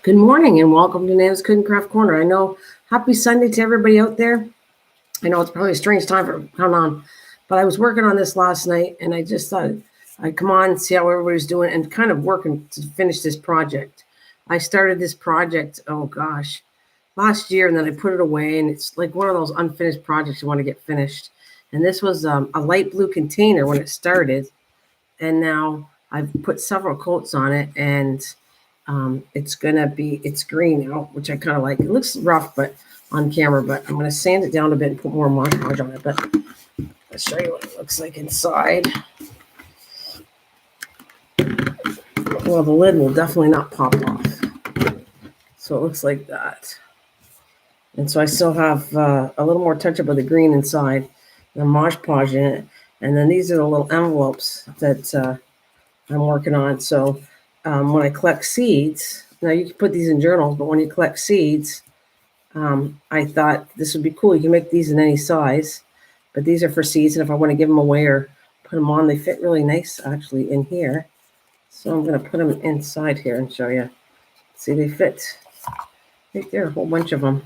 Good morning and welcome to Nana's Cooking Craft Corner. I know, happy Sunday to everybody out there. I know it's probably a strange time for coming on, but I was working on this last night and I just thought I'd come on and see how everybody's doing and kind of working to finish this project. I started this project, oh gosh, last year, and then I put it away, and it's like one of those unfinished projects you want to get finished. And this was a light blue container when it started, and now I've put several coats on it, and it's green now, which I kind of like. It looks rough, but on camera, but I'm gonna sand it down a bit and put more Mod Podge on it. But I'll show you what it looks like inside. Well, the lid will definitely not pop off. So it looks like that. And so I still have a little more touch up of the green inside, the Mod Podge in it. And then these are the little envelopes that I'm working on. So when I collect seeds, now you can put these in journals, but when you collect seeds, I thought this would be cool. You can make these in any size, but these are for seeds. And if I want to give them away or put them on, they fit really nice actually in here. So I'm going to put them inside here and show you. See, they fit right there, a whole bunch of them.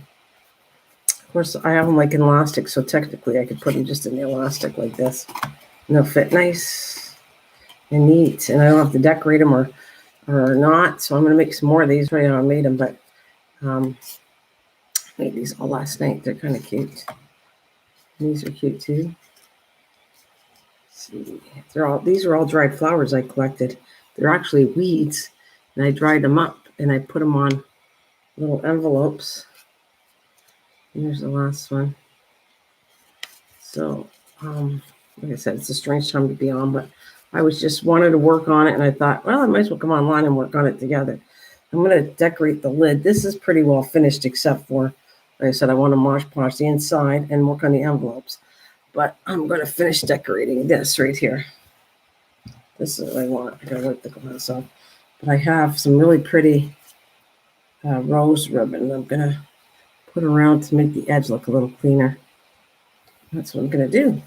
Of course, I have them like in elastic, so technically I could put them just in the elastic like this. And they'll fit nice and neat, and I don't have to decorate them or not. So I'm going to make some more of these. Right now I made them, but I made these all last night. They're kind of cute. And these are cute too. Let's see, these are all dried flowers I collected. They're actually weeds, and I dried them up and I put them on little envelopes. Here's the last one. So, like I said, it's a strange time to be on, but I was just wanted to work on it, and I thought, well, I might as well come online and work on it together. I'm going to decorate the lid. This is pretty well finished, except for, like I said, I want to Mod Podge the inside and work on the envelopes. But I'm going to finish decorating this right here. This is what I want. I got to wipe the glass off. But I have some really pretty rose ribbon I'm going to put around to make the edge look a little cleaner. That's what I'm going to do.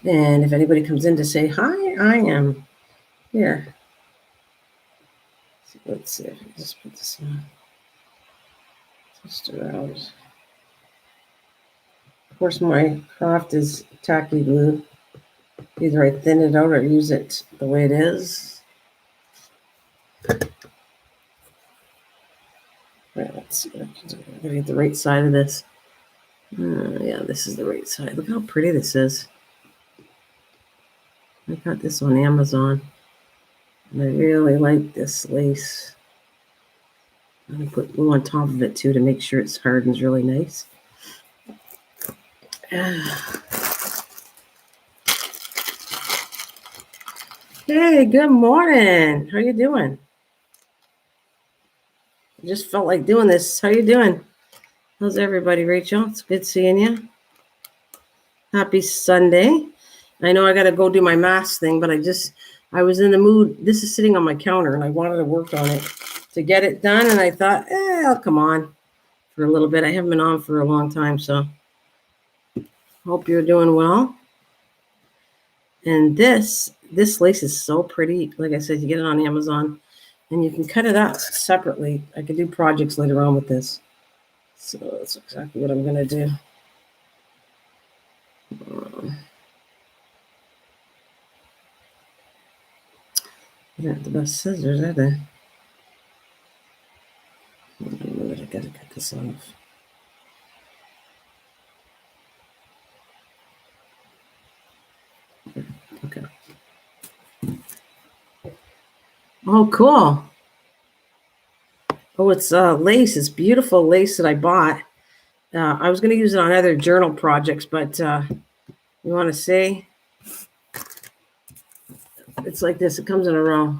And if anybody comes in to say hi, I am here. So let's see if I can just put this on. Just around. Of course, my craft is tacky glue. Either I thin it out or use it the way it is. Right, let's see what I can do. I'm going to get the right side of this. Yeah, this is the right side. Look how pretty this is. I got this on Amazon, and I really like this lace. I'm going to put glue on top of it too to make sure it hardens really nice. Hey, good morning. How you doing? I just felt like doing this. How you doing? How's everybody, Rachel? It's good seeing you. Happy Sunday. I know I got to go do my mask thing, but I was in the mood. This is sitting on my counter, and I wanted to work on it to get it done, and I thought, I'll come on for a little bit. I haven't been on for a long time, so hope you're doing well. And this lace is so pretty. Like I said, you get it on Amazon, and you can cut it up separately. I could do projects later on with this. So that's exactly what I'm going to do. They're not the best scissors, are they? I got to cut this off. Okay. Oh, cool. Oh, it's lace. It's beautiful lace that I bought. I was going to use it on other journal projects, but you want to see? It's like this. It comes in a row.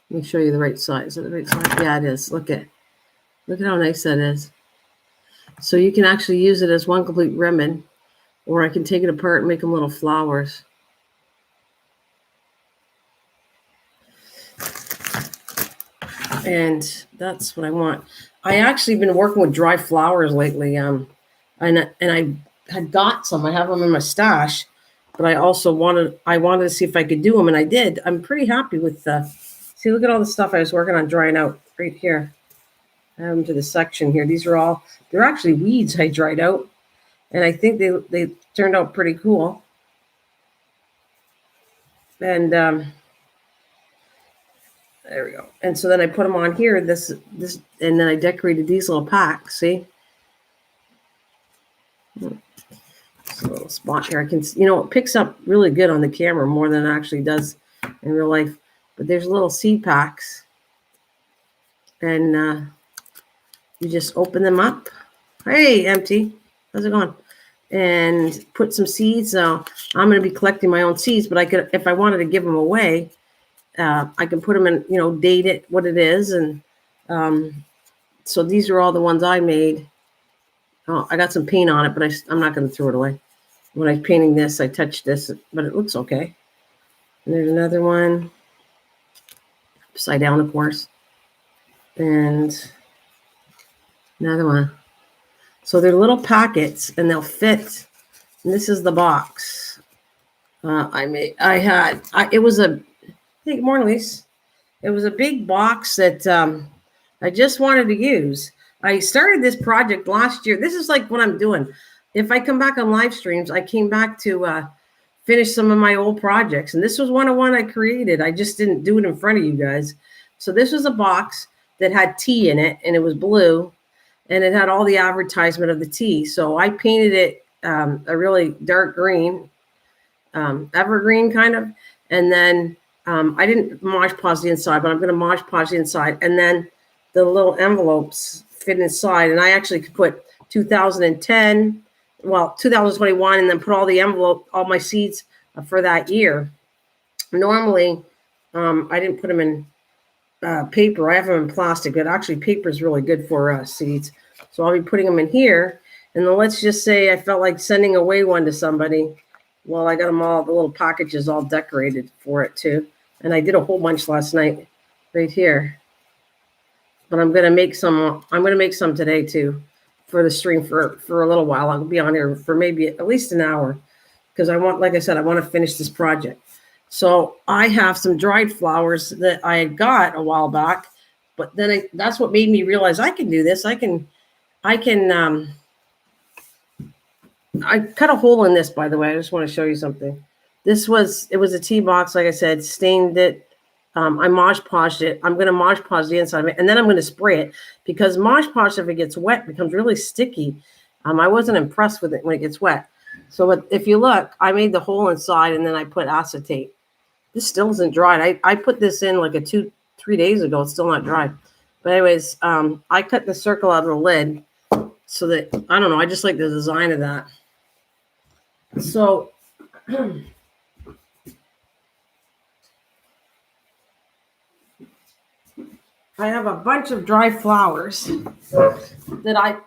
Let me show you the right size. Is it the right size? Yeah, it is. Look at how nice that is. So you can actually use it as one complete ribbon, or I can take it apart and make them little flowers. And that's what I want. I actually been working with dry flowers lately. And I had got some. I have them in my stash, but I also wanted to see if I could do them, and I did. I'm pretty happy with see See, look at all the stuff I was working on drying out right here. I have them to the section here. These are all, they're actually weeds I dried out. And I think they turned out pretty cool. And there we go. And so then I put them on here, this, and then I decorated these little packs, see? So a little spot here. I can, it picks up really good on the camera more than it actually does in real life. But there's little seed packs. And you just open them up. Hey, empty. How's it going? And put some seeds. Now, I'm going to be collecting my own seeds, but I could, if I wanted to give them away, I can put them in, date it, what it is. And so these are all the ones I made. Oh, I got some paint on it, but I'm not going to throw it away. When I was painting this, I touched this, but it looks okay. And there's another one. Upside down, of course. And another one. So they're little packets, and they'll fit. And this is the box it was a, hey, good morning, Lise. It was a big box that I just wanted to use. I started this project last year. This is like what I'm doing. If I come back on live streams, I came back to finish some of my old projects. And this was one I created. I just didn't do it in front of you guys. So this was a box that had tea in it, and it was blue. And it had all the advertisement of the tea. So I painted it a really dark green, evergreen kind of. And then I didn't Mod Podge the inside, but I'm going to Mod Podge the inside. And then the little envelopes fit inside. And I actually could put 2010, 2021, and then put all all my seeds for that year. Normally, I didn't put them in paper. I have them in plastic, but actually paper is really good for seeds. So I'll be putting them in here. And then let's just say I felt like sending away one to somebody. Well, I got them all, the little packages all decorated for it too. And I did a whole bunch last night right here. But I'm going to make some today too for the stream for a little while. I'll be on here for maybe at least an hour because like I said, I want to finish this project. So I have some dried flowers that I had got a while back, but then that's what made me realize I can do this. I cut a hole in this, by the way. I just want to show you something. It was a tea box, like I said, stained it. I Mod Podged it. I'm going to Mod Podge the inside of it, and then I'm going to spray it because Mod Podge, if it gets wet, becomes really sticky. I wasn't impressed with it when it gets wet. So if you look, I made the hole inside, and then I put acetate. This still isn't dried. I put this in like 2-3 days ago. It's still not dried. But anyways, I cut the circle out of the lid so that, I don't know, I just like the design of that. So I have a bunch of dry flowers that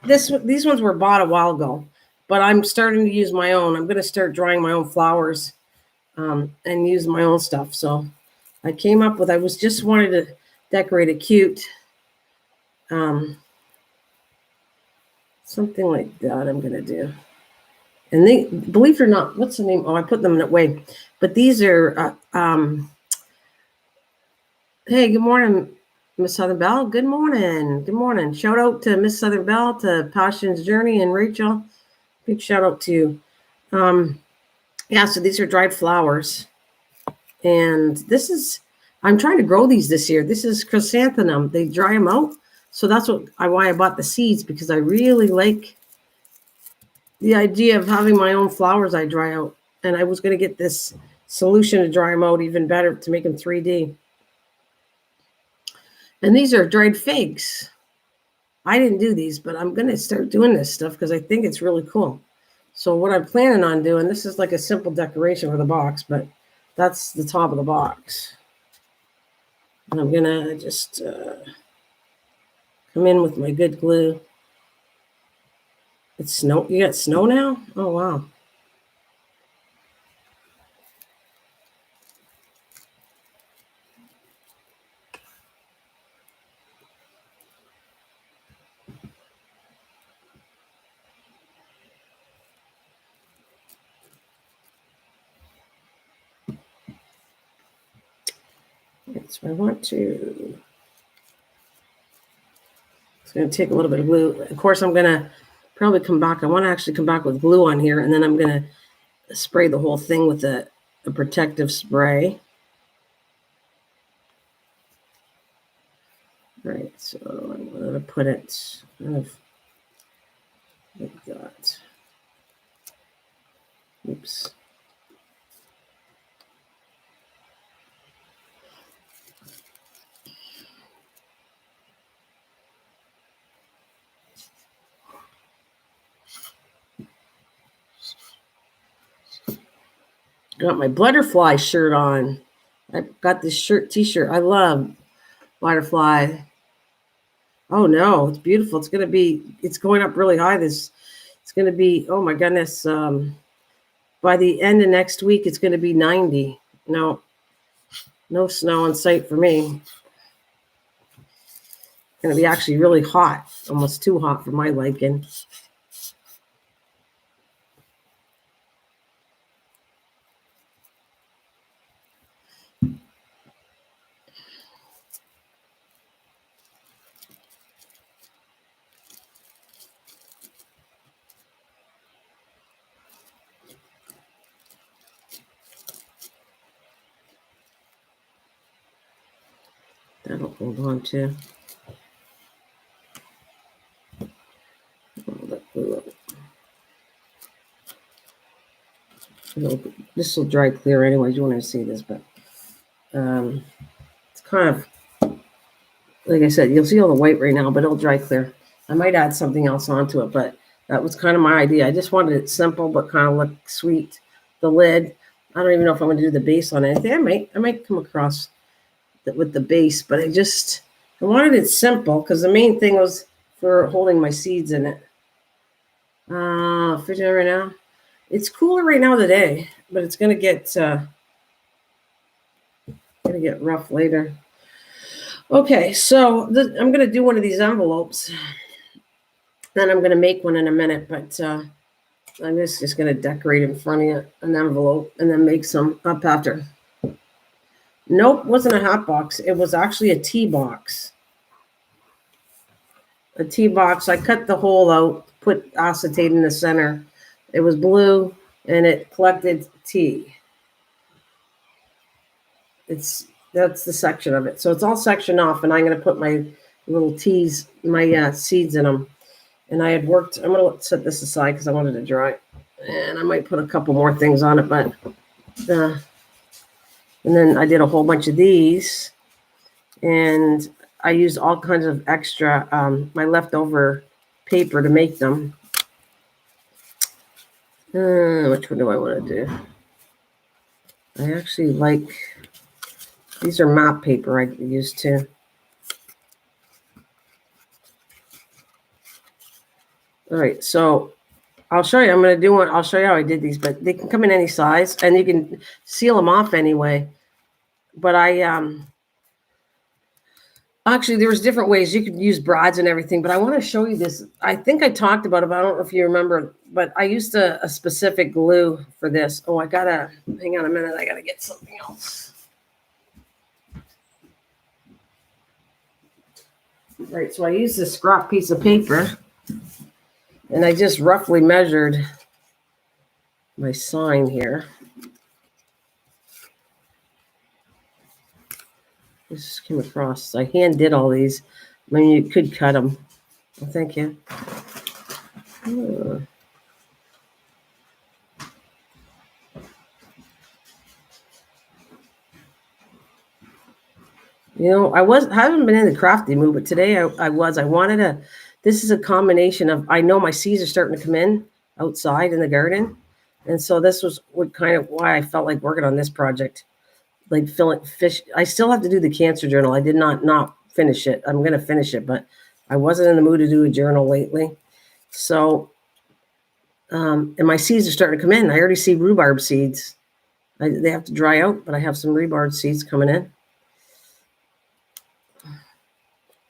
these ones were bought a while ago, but I'm starting to use my own. I'm going to start drying my own flowers and use my own stuff. So I came up with, just wanted to decorate it cute. Something like that I'm going to do. And they, believe it or not, what's the name? Oh, I put them that way. But these are, hey, good morning, Miss Southern Belle. Good morning. Good morning. Shout out to Miss Southern Belle, to Passion's Journey, and Rachel. Big shout out to you. Yeah, so these are dried flowers. And I'm trying to grow these this year. This is chrysanthemum. They dry them out. So that's why I bought the seeds, because I really like the idea of having my own flowers I dry out. And I was going to get this solution to dry them out even better, to make them 3D. And these are dried figs. I didn't do these, but I'm going to start doing this stuff because I think it's really cool. So what I'm planning on doing, this is like a simple decoration for the box, but that's the top of the box. And I'm going to just come in with my good glue. It's snow. You got snow now? Oh, wow. So I want to. It's going to take a little bit of glue. Of course, I'm going to probably come back. I want to actually come back with glue on here, and then I'm going to spray the whole thing with a protective spray. All right, so I'm going to put it kind of like that. Oops. Got my butterfly shirt on. I got this t-shirt. I love butterfly. Oh no, it's beautiful. It's going up really high. It's going to be, oh my goodness. By the end of next week, it's going to be 90. No snow in sight for me. It's going to be actually really hot, almost too hot for my liking. That'll hold on to. This will dry clear anyways. You want to see this, but it's kind of, like I said, you'll see all the white right now, but it'll dry clear. I might add something else onto it, but that was kind of my idea. I just wanted it simple, but kind of look sweet. The lid, I don't even know if I'm going to do the base on anything. I might come across with the base, but I wanted it simple because the main thing was for holding my seeds in it. Fidget right now. It's cooler right now today, but it's going to get rough later. Okay, so I'm going to do one of these envelopes. Then I'm going to make one in a minute, but I'm just going to decorate in front of an envelope and then make some up after. Nope, wasn't a hot box. It was actually a tea box. A tea box. I cut the hole out, put acetate in the center. It was blue, and it collected tea. That's the section of it. So it's all sectioned off, and I'm going to put my little teas, my seeds in them. And I had worked. I'm going to set this aside because I wanted to dry. And I might put a couple more things on it, but and then I did a whole bunch of these, and I used all kinds of extra my leftover paper to make them. Which one do I want to do? I actually like, these are map paper I use too. All right, so I'll show you. I'm going to do one. I'll show you how I did these, but they can come in any size, and you can seal them off anyway. But actually, there was different ways you could use brads and everything. But I want to show you this. I think I talked about it, but I don't know if you remember. But I used a specific glue for this. Oh, I gotta hang on a minute. I gotta get something else. Right. So I used this scrap piece of paper. And I just roughly measured my sign here. This came across. I hand did all these. I mean, you could cut them. Well, thank you. You know, I haven't been in the crafty mood, but today I was. I wanted to. This is a combination of. I know my seeds are starting to come in outside in the garden, and so this was what kind of why I felt like working on this project, like filling fish. I still have to do the cancer journal. I did not finish it. I'm going to finish it, but I wasn't in the mood to do a journal lately. So, and my seeds are starting to come in. I already see rhubarb seeds. They have to dry out, but I have some rhubarb seeds coming in.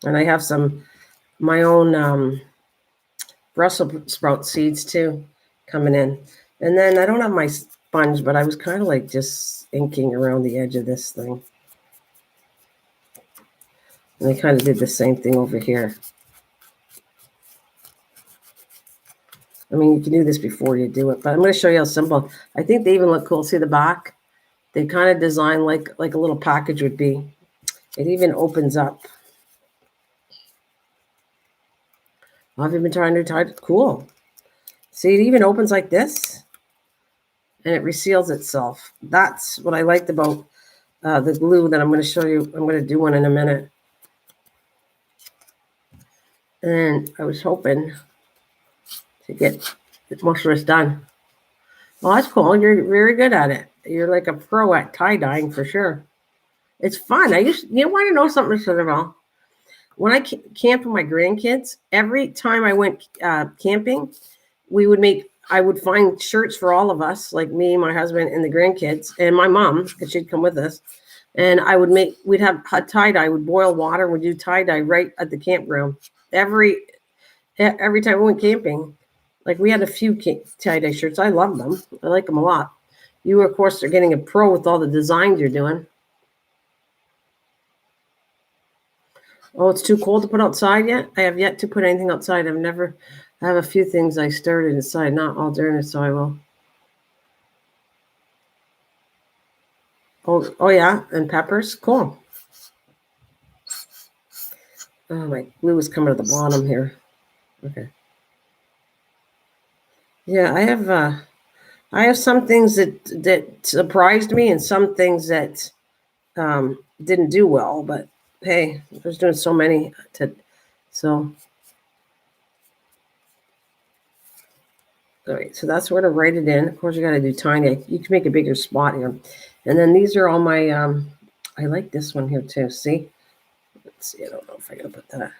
And I have some my own Brussels sprout seeds too coming in. And then I don't have my sponge, but I was kind of like just inking around the edge of this thing. And they kind of did the same thing over here. I mean, you can do this before you do it, but I'm going to show you how simple. I think they even look cool. See the back? They kind of design like a little package would be. It even opens up. Oh, have you been trying to tie it? Cool. See, it even opens like this, and it reseals itself. That's what I liked about the glue that I'm going to show you. I'm going to do one in a minute. And I was hoping to get most of this done. Well, that's cool. You're very good at it. You're like a pro at tie-dyeing for sure. It's fun. You want to know something, Cinderella? When I camped with my grandkids, every time I went camping, I would find shirts for all of us, like me, my husband, and the grandkids, and my mom, because she'd come with us. And we'd have tie-dye. We'd boil water. We'd do tie-dye right at the campground. Every time we went camping, like we had a few tie-dye shirts. I love them. I like them a lot. You, of course, are getting a pro with all the designs you're doing. Oh, it's too cold to put outside yet? I have yet to put anything outside. I have a few things I started inside, not all during it, so I will. Oh yeah, and peppers. Cool. Oh, my glue is coming to the bottom here. Okay. Yeah, I have some things that surprised me and some things that didn't do well, but hey, I was doing so many so. All right, so that's where to write it in. Of course, you got to do tiny. You can make a bigger spot here. And then these are all my, I like this one here too. See? Let's see. I don't know if I got to put that.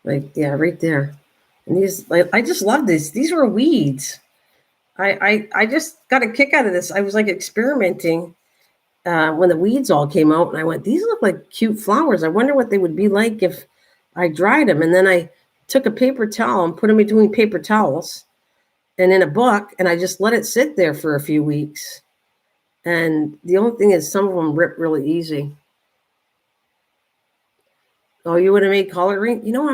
Like, yeah, right there. And these, like, I just love this. These were weeds. I just got a kick out of this. I was like experimenting when the weeds all came out, and I went, these look like cute flowers. I wonder what they would be like if I dried them. And then I took a paper towel and put them between paper towels and in a book, and I just let it sit there for a few weeks. And the only thing is some of them rip really easy. Oh, you would have made collard green? You know,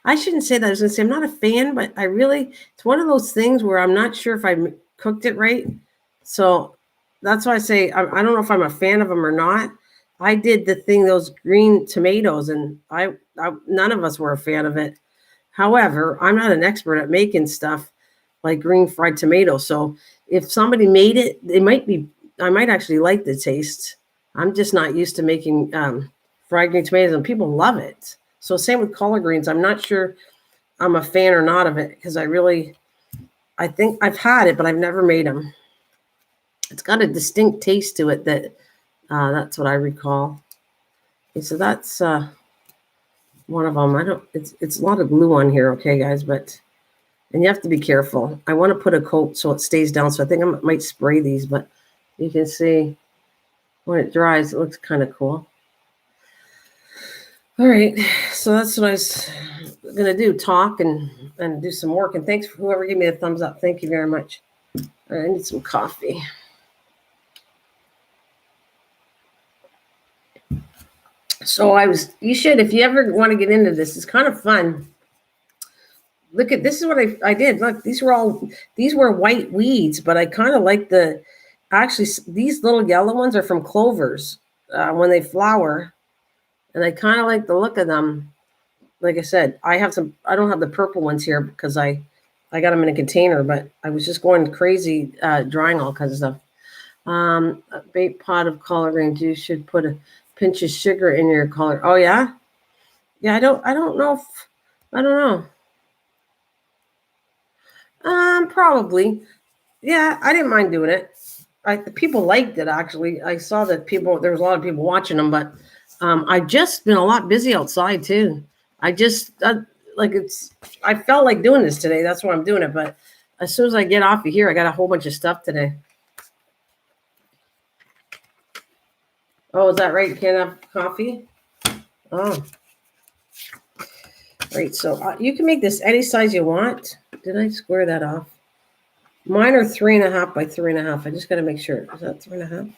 I shouldn't say that. I was going to say I'm not a fan, but it's one of those things where I'm not sure if I cooked it right. So that's why I say I don't know if I'm a fan of them or not. I did those green tomatoes, and none of us were a fan of it. However, I'm not an expert at making stuff like green fried tomatoes. So if somebody made it, I might actually like the taste. I'm just not used to making fried green tomatoes, and people love it. So same with collard greens. I'm not sure I'm a fan or not of it because I think I've had it, but I've never made them. It's got a distinct taste to it that's what I recall. Okay, so that's one of them. It's a lot of glue on here, okay, guys, and you have to be careful. I want to put a coat so it stays down, so I think I might spray these, but you can see when it dries, it looks kind of cool. All right, so that's what I was going to do, talk and do some work. And thanks for whoever gave me a thumbs up. Thank you very much. All right, I need some coffee. So you should, if you ever want to get into this, it's kind of fun. Look this is what I did. Look, these were white weeds, but I kind of like actually, these little yellow ones are from clovers when they flower. And I kind of like the look of them. Like I said, I don't have the purple ones here because I got them in a container, but I was just going crazy drying all kinds of stuff. A bait pot of collard greens. You should put a pinch of sugar in your collard. Oh yeah? Yeah, I don't know I don't know. Probably. Yeah, I didn't mind doing it. People liked it actually. I saw that there was a lot of people watching them, but I've just been a lot busy outside too. I felt like doing this today. That's why I'm doing it. But as soon as I get off of here, I got a whole bunch of stuff today. Oh, is that right? You can't have coffee? Oh. Right. So you can make this any size you want. Did I square that off? Mine are 3.5 by 3.5. I just got to make sure. Is that 3.5?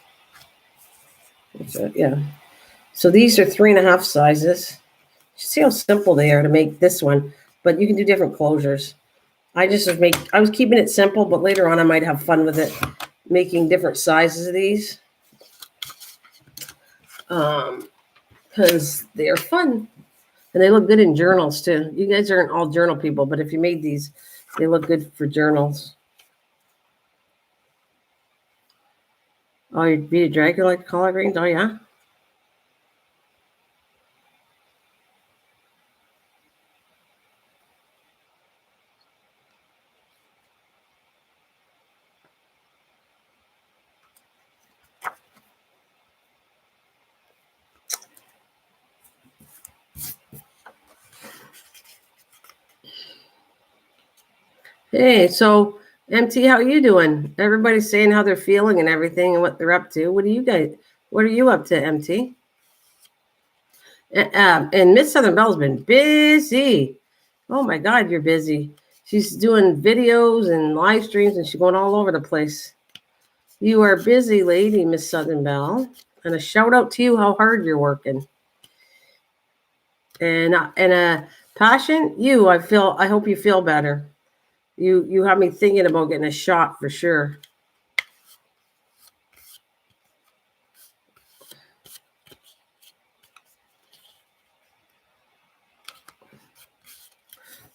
Yeah. So these are 3.5 sizes. See how simple they are to make this one, but you can do different closures. I was keeping it simple, but later on I might have fun with it, making different sizes of these. Because they are fun. And they look good in journals too. You guys aren't all journal people, but if you made these, they look good for journals. Oh, you'd be a dragon like collard greens? Oh, yeah? Hey, so MT, how you doing? Everybody's saying how they're feeling and everything and what they're up to. What are you up to, MT? And Miss Southern Bell's been busy. Oh my God, you're busy. She's doing videos and live streams and she's going all over the place. You are a busy lady, Miss Southern Belle. And a shout out to you how hard you're working. And passion, I hope you feel better. You have me thinking about getting a shot for sure.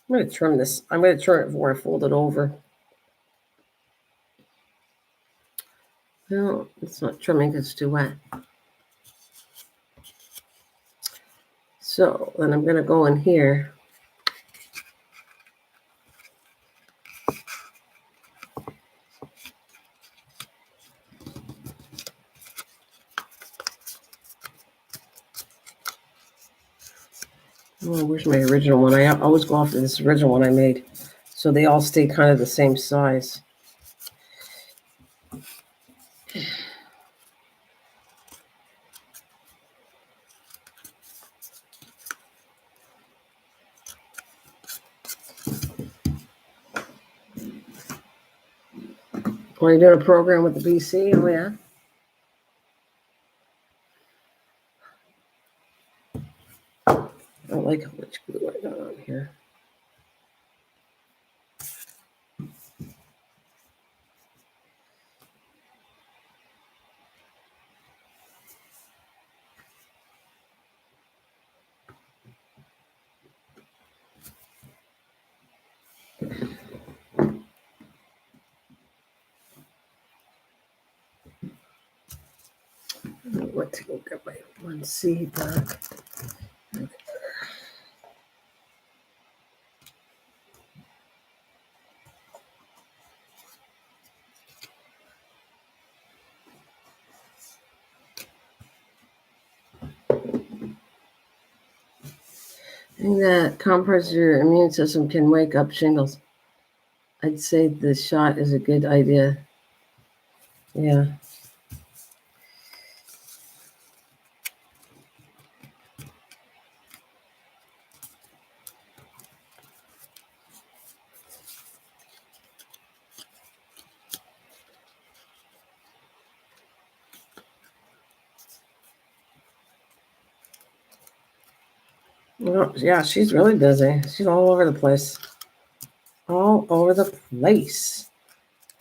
I'm gonna trim this. I'm gonna trim it before I fold it over. No, it's not trimming because it's too wet. So then I'm gonna go in here. Oh, where's my original one? I always go off of this original one I made. So they all stay kind of the same size. Are you doing a program with the BC? Oh, yeah. I don't like how much glue I got on here. I went to go get my one seed back. I think that compress your immune system can wake up shingles. I'd say the shot is a good idea. Yeah. Well, yeah, she's really busy. She's all over the place. All over the place.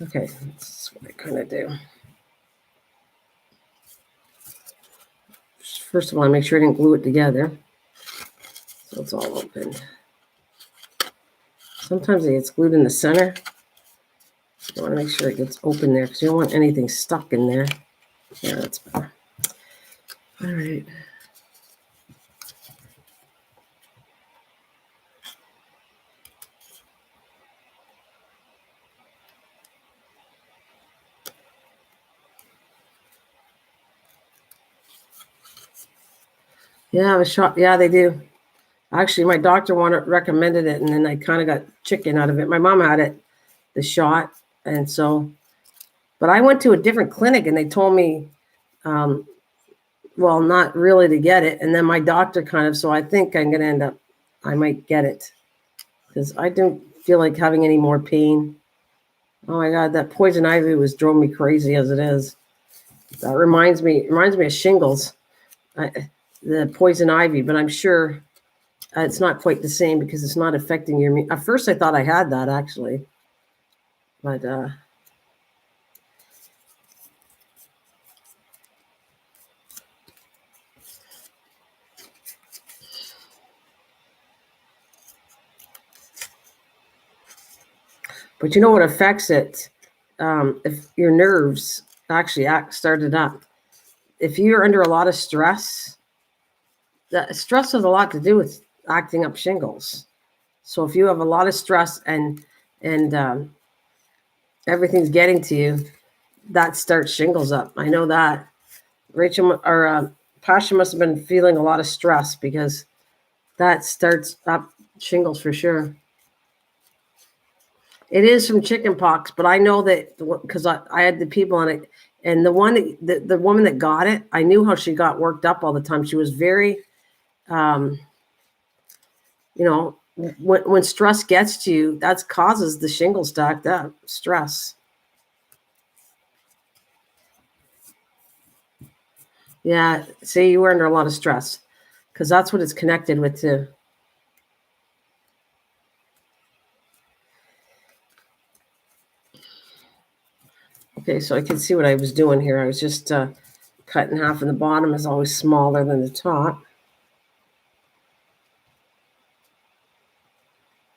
Okay, that's what I kind of do. First of all, I make sure I didn't glue it together. So it's all open. Sometimes it gets glued in the center. You want to make sure it gets open there because you don't want anything stuck in there. Yeah, that's better. All right. Yeah, I was shocked. Yeah, they do. Actually, my doctor recommended it, and then I kind of got chicken out of it. My mom had it, the shot, and so, but I went to a different clinic, and they told me, well, not really to get it, and then my doctor kind of. So I think I'm gonna end up. I might get it because I don't feel like having any more pain. Oh my God, that poison ivy drove me crazy as it is. That reminds me of shingles, the poison ivy, but I'm sure it's not quite the same because it's not affecting your immune. At first, I thought I had that actually, but you know what affects it? If your nerves actually started up, if you're under a lot of stress, that stress has a lot to do with acting up shingles. So if you have a lot of stress and everything's getting to you, that starts shingles up. I know that. Rachel or Pasha must have been feeling a lot of stress because that starts up shingles for sure. It is from chicken pox, but I know that because I had the people on it, and the one the woman that got it, I knew how she got worked up all the time. She was very, um, you know, when stress gets to you, that causes the shingles to act up. Stress. Yeah, see, you were under a lot of stress because that's what it's connected with too. Okay, so I can see what I was doing here. I was just cutting half, and the bottom is always smaller than the top.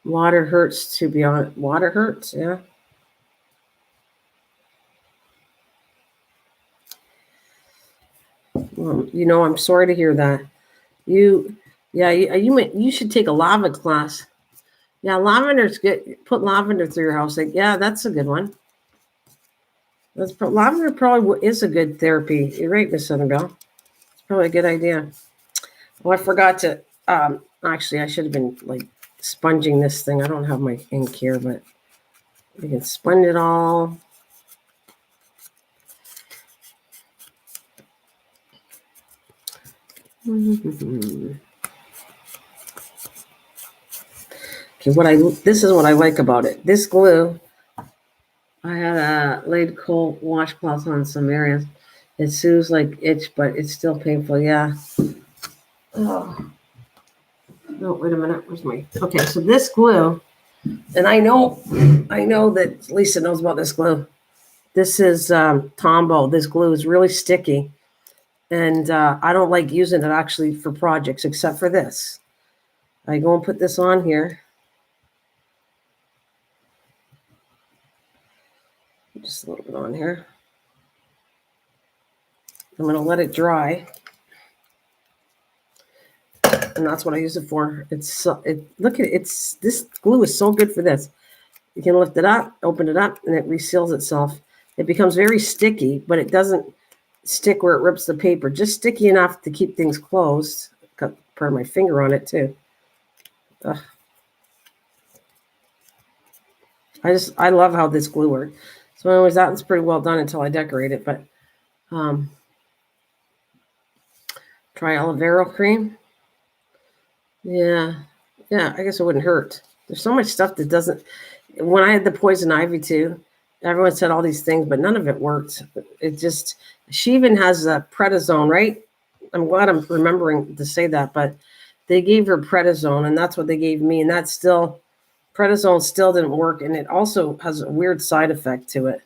Water hurts, to be honest. Water hurts, yeah. Well, I'm sorry to hear that. You, yeah, you should take a lava class. Yeah, lavender's good. Put lavender through your house. Like, yeah, that's a good one. Lavender probably is a good therapy. You're right, Miss Southernbell. It's probably a good idea. Well, I forgot to. Actually, I should have been like sponging this thing. I don't have my ink here, but we can sponge it all. Okay, this is what I like about it. This glue, I had laid cold washcloths on some areas. It soothes like itch, but it's still painful. Yeah. Oh no! Wait a minute. Where's my? Okay, so this glue, and I know that Lisa knows about this glue. This is Tombow. This glue is really sticky, and I don't like using it actually for projects except for this. I go and put this on here. Just a little bit on here. I'm going to let it dry. And that's what I use it for. Look at it. This glue is so good for this. You can lift it up, open it up, and it reseals itself. It becomes very sticky, but it doesn't stick where it rips the paper. Just sticky enough to keep things closed. Put my finger on it too. Ugh. I love how this glue works. So anyways, that one's pretty well done until I decorate it. But try aloe vera cream. Yeah. Yeah, I guess it wouldn't hurt. There's so much stuff that doesn't. When I had the poison ivy too, everyone said all these things, but none of it worked. It just. She even has a prednisone, right? I'm glad I'm remembering to say that, but they gave her prednisone, and that's what they gave me, and that's still prednisone still didn't work, and it also has a weird side effect to it.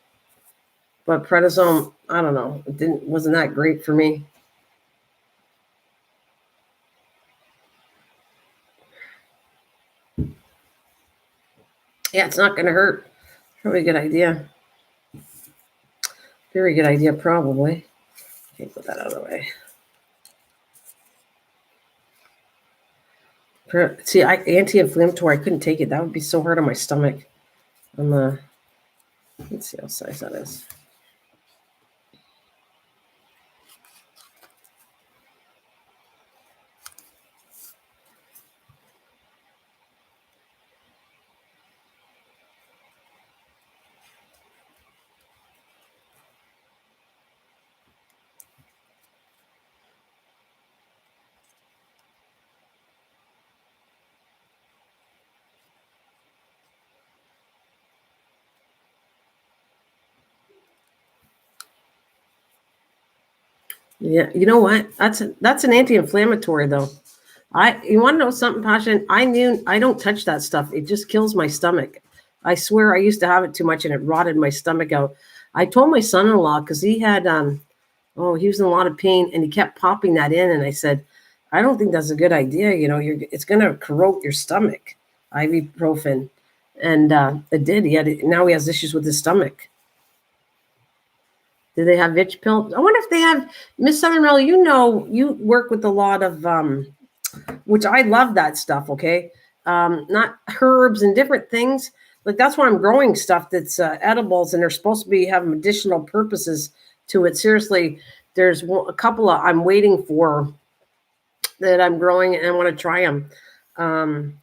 But prednisone, I don't know, it wasn't that great for me. Yeah, it's not going to hurt. Probably a good idea. Very good idea, probably. Okay, put that out of the way. See, anti-inflammatory. I couldn't take it. That would be so hard on my stomach. Let's see how size that is. Yeah, you know what? That's an anti-inflammatory though. You want to know something, Passion? I knew I don't touch that stuff. It just kills my stomach. I swear I used to have it too much and it rotted my stomach out. I told my son-in-law because he had he was in a lot of pain and he kept popping that in, and I said, I don't think that's a good idea. It's going to corrode your stomach, ibuprofen, and it did. Now he has issues with his stomach. Do they have itch pills? I wonder if they have. Miss Summermelly, you work with a lot of which I love that stuff. Okay, not herbs and different things. Like that's why I'm growing stuff that's edibles, and they're supposed to be have medicinal purposes to it. Seriously, there's a couple of I'm waiting for that I'm growing, and I want to try them. Um,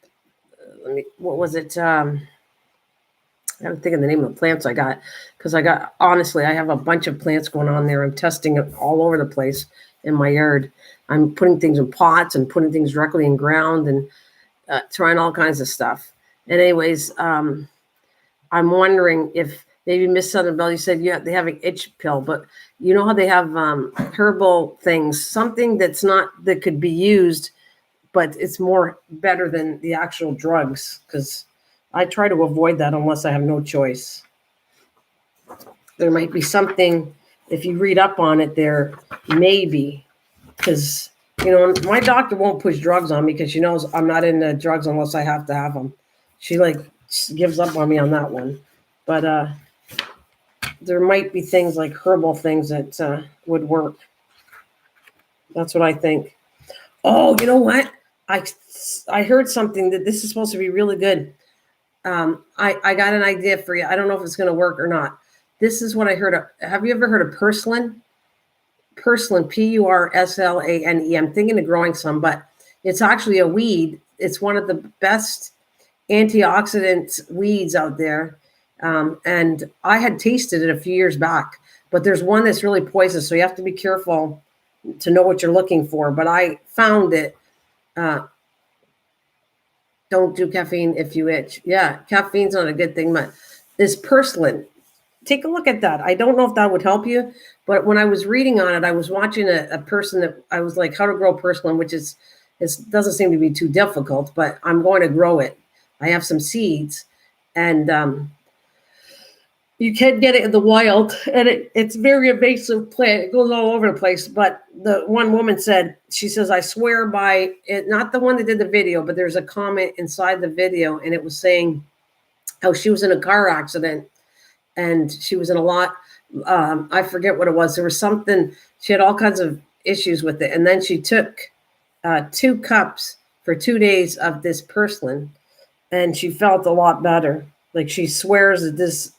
what was it? I'm thinking the name of the plants I got because honestly, I have a bunch of plants going on there. I'm testing it all over the place in my yard. I'm putting things in pots and putting things directly in ground and trying all kinds of stuff. And anyways, I'm wondering if maybe Miss Southern Belle, you said yeah they have an itch pill, but you know how they have herbal things, something that could be used, but it's more better than the actual drugs because I try to avoid that unless I have no choice. There might be something if you read up on it there, maybe because my doctor won't push drugs on me because she knows I'm not into drugs unless I have to have them. She like gives up on me on that one, but there might be things like herbal things that would work. That's what I think. Oh, you know what? I heard something that this is supposed to be really good. I got an idea for you. I don't know if it's going to work or not. This is what I heard of. Have you ever heard of purslane? Purslane, Purslane. I'm thinking of growing some, but it's actually a weed. It's one of the best antioxidant weeds out there. And I had tasted it a few years back, but there's one that's really poisonous. So you have to be careful to know what you're looking for. But I found it. Uh, don't do caffeine if you itch. Yeah, caffeine's not a good thing, but this purslane, take a look at that. I don't know if that would help you, but when I was reading on it, I was watching a person that I was like, how to grow purslane, which is it doesn't seem to be too difficult, but I'm going to grow it. I have some seeds, and you can get it in the wild, and it's very invasive plant. It goes all over the place. But the one woman said, she says, I swear by it, not the one that did the video, but there's a comment inside the video, and it was saying how she was in a car accident and she was in a lot. I forget what it was. There was something. She had all kinds of issues with it, and then she took 2 cups for 2 days of this purslane, and she felt a lot better. Like she swears that this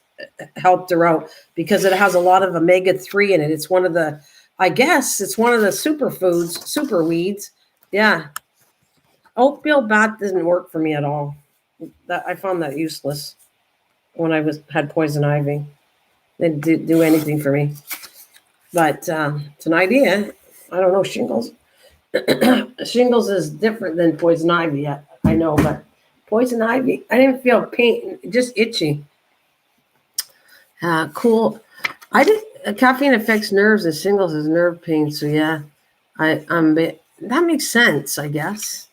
helped her out because it has a lot of omega-3 in it. It's one of the, I guess, it's one of the superfoods, super weeds. Yeah, oatmeal bath didn't work for me at all. That I found that useless when I had poison ivy. It didn't do anything for me. But it's an idea. I don't know. Shingles is different than poison ivy. I know, but poison ivy, I didn't feel pain, just itchy. Cool. I did. Caffeine affects nerves, and shingles is nerve pain. So yeah, that makes sense. I guess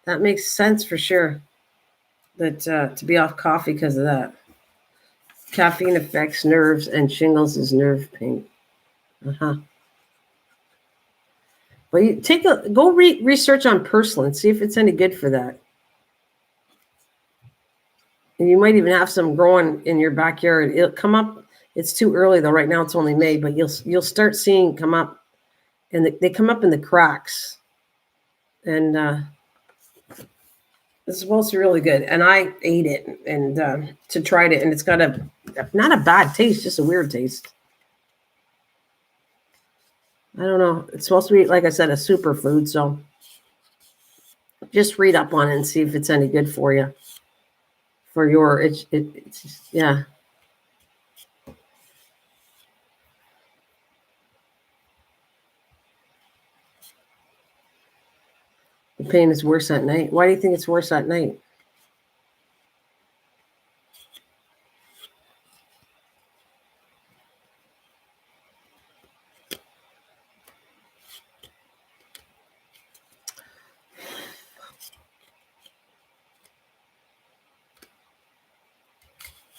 that makes sense for sure. That to be off coffee because of that. Caffeine affects nerves, and shingles is nerve pain. Uh huh. Well, you go research on purslane, see if it's any good for that. And you might even have some growing in your backyard. It'll come up. It's too early though. Right now it's only May, but you'll start seeing come up, and they come up in the cracks. And this smells really good. And I ate it and to tried it, and it's got not a bad taste, just a weird taste. I don't know. It's supposed to be, like I said, a superfood. So just read up on it and see if it's any good for you. For your it's just, yeah. The pain is worse at night. Why do you think it's worse at night?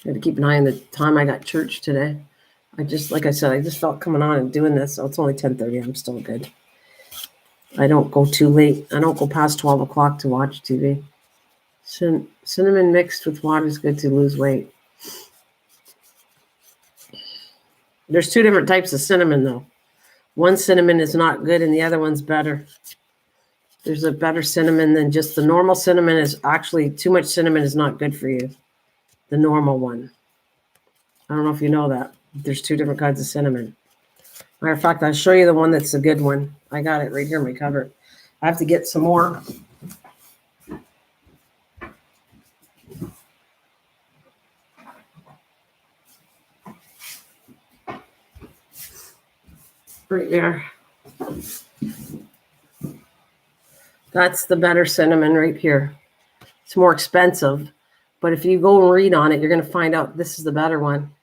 I had to keep an eye on the time I got church today. Like I said, I just felt coming on and doing this. So it's only 10:30. I'm still good. I don't go too late. I don't go past 12 o'clock to watch TV. Cinnamon mixed with water is good to lose weight. There's two different types of cinnamon, though. One cinnamon is not good and the other one's better. There's a better cinnamon than just the normal cinnamon. Is actually too much cinnamon is not good for you. The normal one. I don't know if you know that. There's two different kinds of cinnamon. Matter of fact, I'll show you the one that's a good one. I got it right here in my cupboard. I have to get some more. Right there. That's the better cinnamon right here. It's more expensive, but if you go and read on it, you're going to find out this is the better one.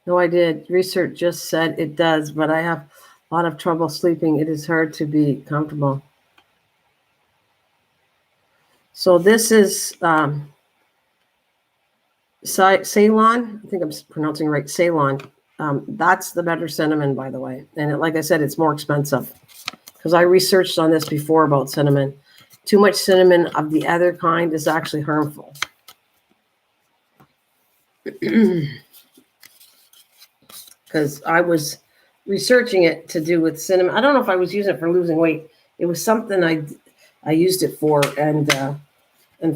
No, I did. Research just said it does, but I have a lot of trouble sleeping. It is hard to be comfortable. So this is Ceylon. I think I'm pronouncing it right. Ceylon. That's the better cinnamon, by the way. And like I said, it's more expensive because I researched on this before about cinnamon. Too much cinnamon of the other kind is actually harmful. Because I was researching it to do with cinnamon. I don't know if I was using it for losing weight. It was something I used it for and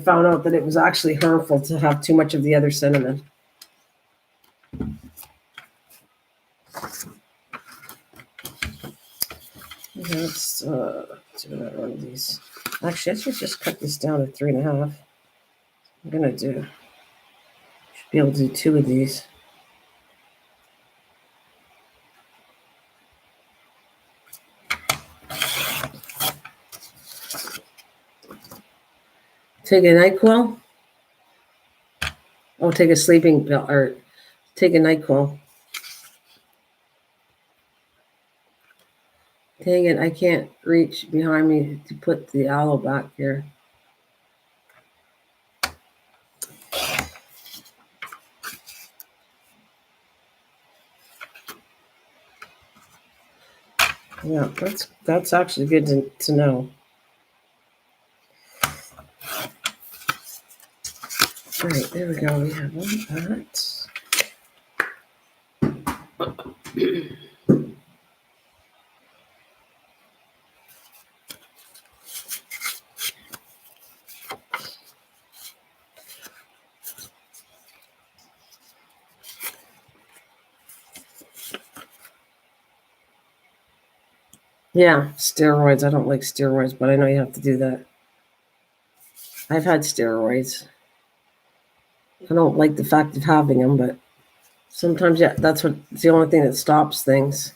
found out that it was actually harmful to have too much of the other cinnamon. Let's do another one of these. Actually, I should just cut this down to 3.5. I'm gonna should be able to do 2 of these. Take a NyQuil. Oh, take a sleeping pill or take a NyQuil. Dang it, I can't reach behind me to put the aloe back here. Yeah, that's actually good to know. All right, there we go. We have one that. Yeah, steroids. I don't like steroids, but I know you have to do that. I've had steroids. I don't like the fact of having them, but sometimes, yeah, it's the only thing that stops things.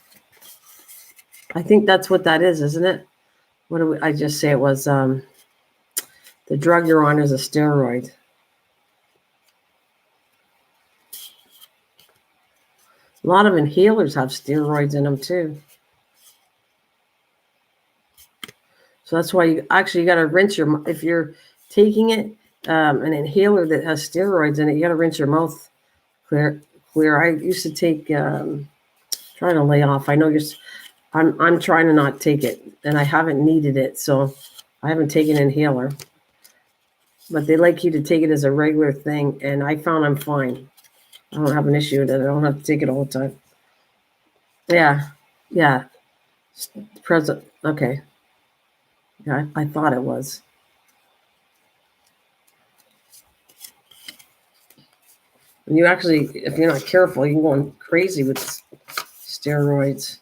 I think that's what that is, isn't it? What do I just say? It was the drug you're on is a steroid. A lot of inhalers have steroids in them too. So that's why you got to rinse if you're taking it, an inhaler that has steroids in it, you got to rinse your mouth clear. I used to take, trying to lay off. I know I'm trying to not take it, and I haven't needed it, so I haven't taken an inhaler. But they like you to take it as a regular thing, and I found I'm fine. I don't have an issue with it. I don't have to take it all the time. Yeah. Present. Okay. Yeah, I thought it was. And you actually, if you're not careful, you can go crazy with steroids.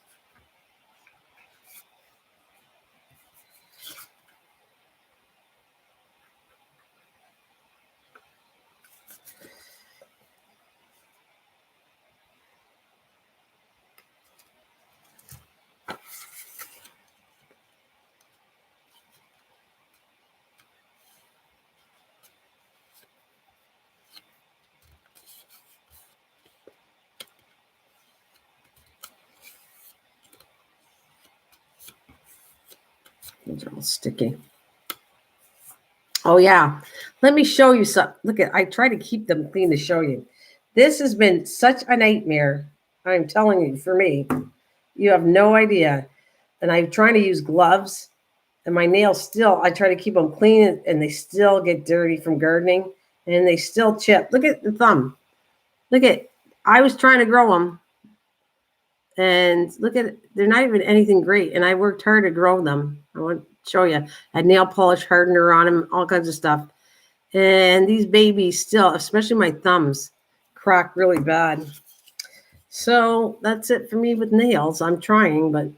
These are all sticky. Oh, yeah. Let me show you some. Look at, I try to keep them clean to show you. This has been such a nightmare. I'm telling you, for me, you have no idea. And I'm trying to use gloves, and my nails still, I try to keep them clean, and they still get dirty from gardening, and they still chip. Look at the thumb. Look at, I was trying to grow them, and look at, they're not even anything great. And I worked hard to grow them. I want to show you. I had nail polish hardener on them, all kinds of stuff. And these babies still, especially my thumbs, crack really bad. So that's it for me with nails. I'm trying, but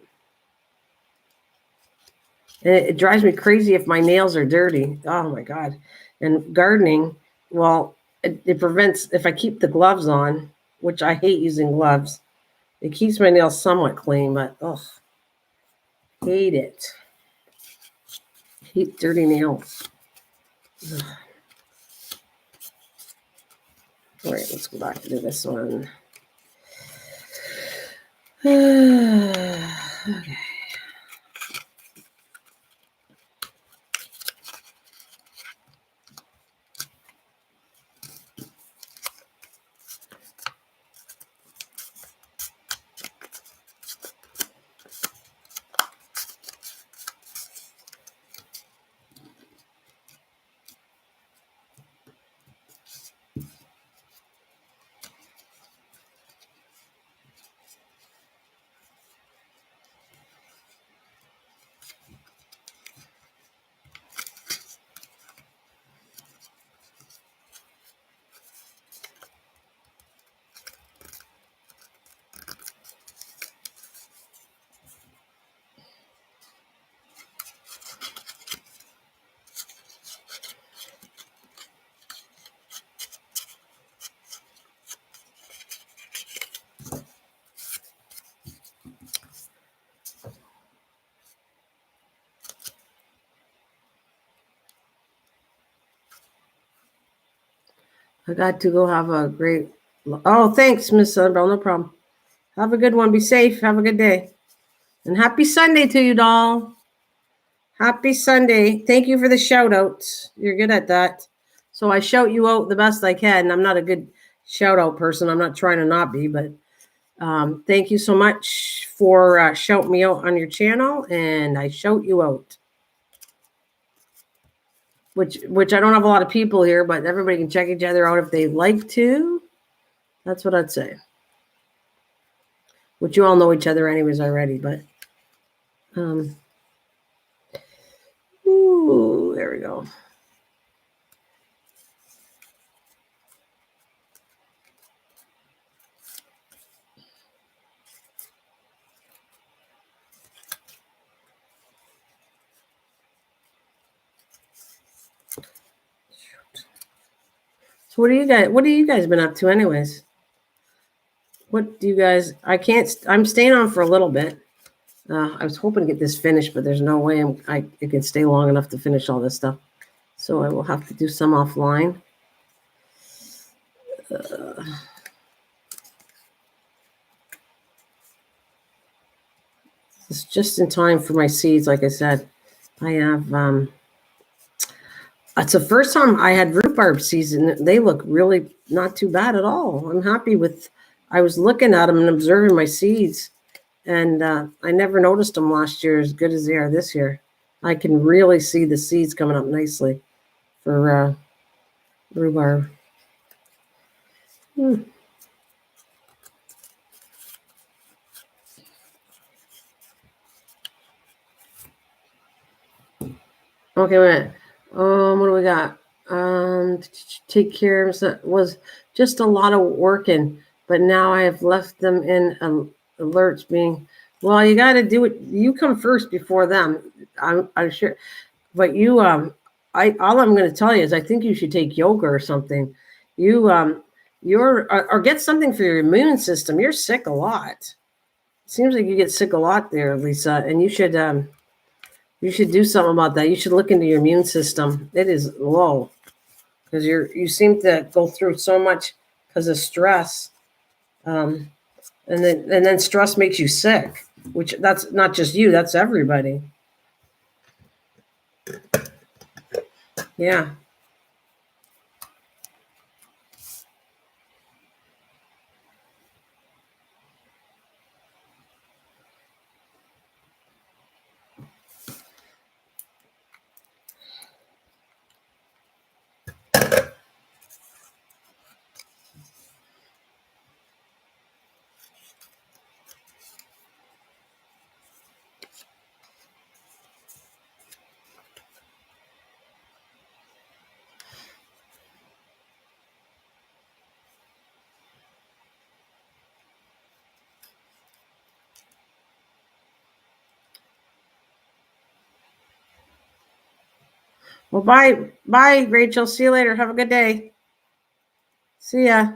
it drives me crazy if my nails are dirty. Oh my God. And gardening, well, it prevents, if I keep the gloves on, which I hate using gloves, it keeps my nails somewhat clean, but hate it. Hate dirty nails. Ugh. All right, let's go back to this one. Okay. I got to go have a great. Oh, thanks, Miss Sunbell. No problem. Have a good one. Be safe. Have a good day. And happy Sunday to you, doll. Happy Sunday. Thank you for the shout outs. You're good at that. So I shout you out the best I can. I'm not a good shout out person. I'm not trying to not be, but thank you so much for shouting me out on your channel. And I shout you out. Which I don't have a lot of people here, but everybody can check each other out if they'd like to. That's what I'd say. Which you all know each other anyways already, but ooh, there we go. So what do you guys been up to anyways? What do you guys, I'm staying on for a little bit. I was hoping to get this finished, but there's no way I can stay long enough to finish all this stuff. So I will have to do some offline. It's just in time for my seeds. Like I said, I have, it's the first time I had rhubarb seeds, and they look really not too bad at all. I'm happy with, I was looking at them and observing my seeds, and I never noticed them last year as good as they are this year. I can really see the seeds coming up nicely for rhubarb. Okay, wait. What do we got? Take care of was just a lot of working, but now I have left them in alerts being. Well, you got to do it. You come first before them. I'm sure, but you all I'm going to tell you is I think you should take yoga or something. Or get something for your immune system. You're sick a lot. Seems like you get sick a lot there, Lisa, and you should do something about that. You should look into your immune system. It is low because you seem to go through so much because of stress, and then stress makes you sick. Which that's not just you. That's everybody. Yeah. Well, bye, Rachel. See you later. Have a good day. See ya.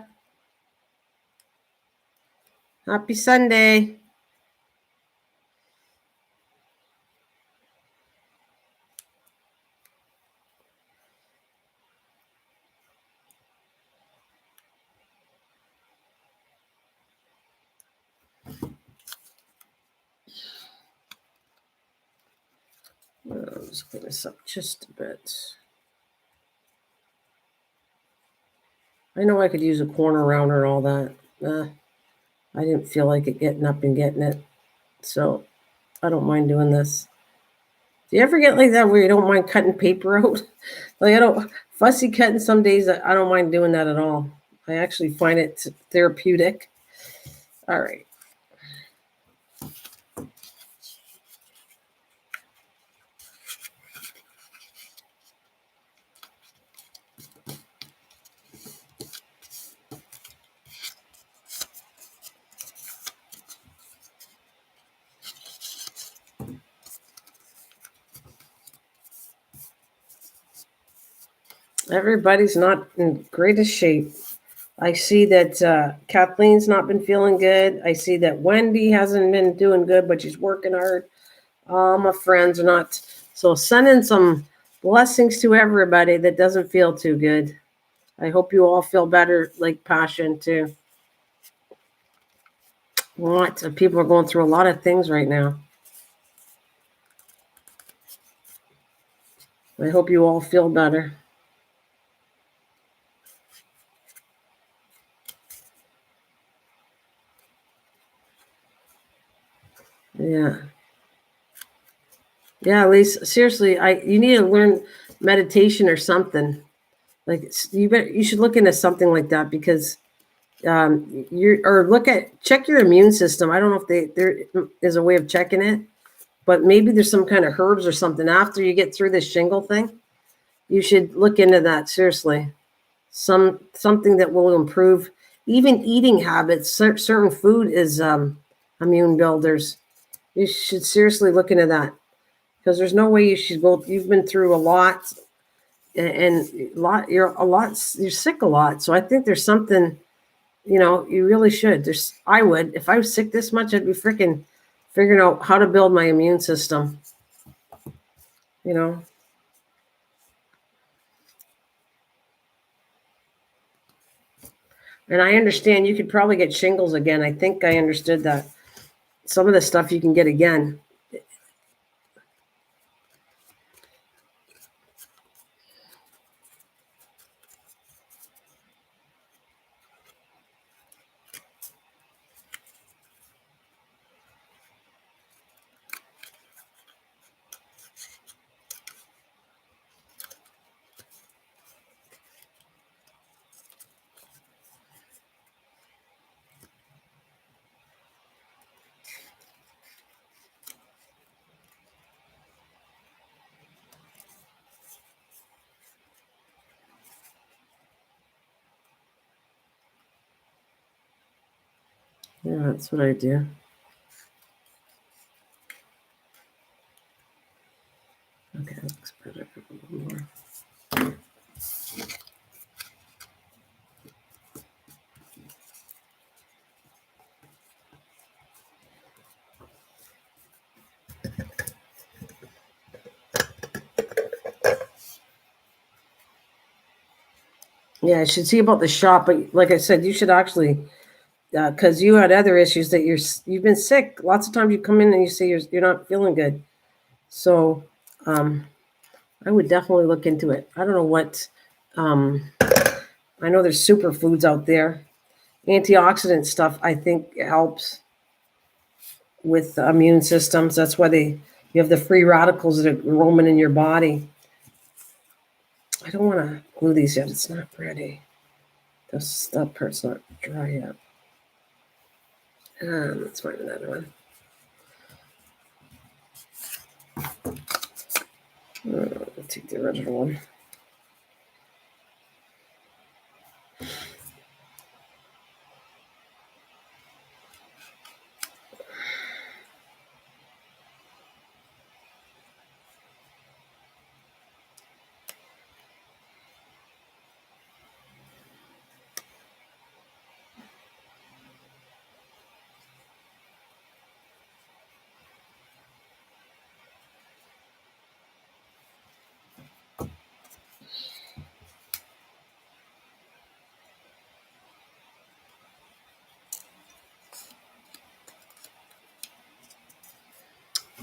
Happy Sunday. I'll just clean this up just a bit. I know I could use a corner rounder and all that. I didn't feel like it getting up and getting it. So I don't mind doing this. Do you ever get like that where you don't mind cutting paper out? Like I don't fussy cutting some days. I don't mind doing that at all. I actually find it therapeutic. All right. Everybody's not in greatest shape. I see that Kathleen's not been feeling good. I see that Wendy hasn't been doing good, but she's working hard. All my friends are not. So sending some blessings to everybody that doesn't feel too good. I hope you all feel better, like Passion too. What? People are going through a lot of things right now. I hope you all feel better. Yeah. Yeah, Lisa. Seriously, you need to learn meditation or something. Like you should look into something like that because you or check your immune system. I don't know if there is a way of checking it, but maybe there's some kind of herbs or something after you get through this shingle thing. You should look into that seriously. Something that will improve even eating habits. Certain food is immune builders. You should seriously look into that because there's no way you should go. You've been through a lot, and you're sick a lot. So I think there's something. You really should. I would if I was sick this much, I'd be freaking figuring out how to build my immune system. You know, and I understand you could probably get shingles again. I think I understood that some of the stuff you can get again. Yeah, that's what I do. Okay, let's put it a little more. Yeah, I should see about the shop, but like I said, you should actually, because you had other issues that you've been sick. Lots of times you come in and you say you're not feeling good. So, I would definitely look into it. I don't know what. I know there's superfoods out there, antioxidant stuff. I think helps with the immune systems. That's why you have the free radicals that are roaming in your body. I don't want to glue these yet. It's not ready. That part's not dry yet. Let's find another one. Let's take the original one.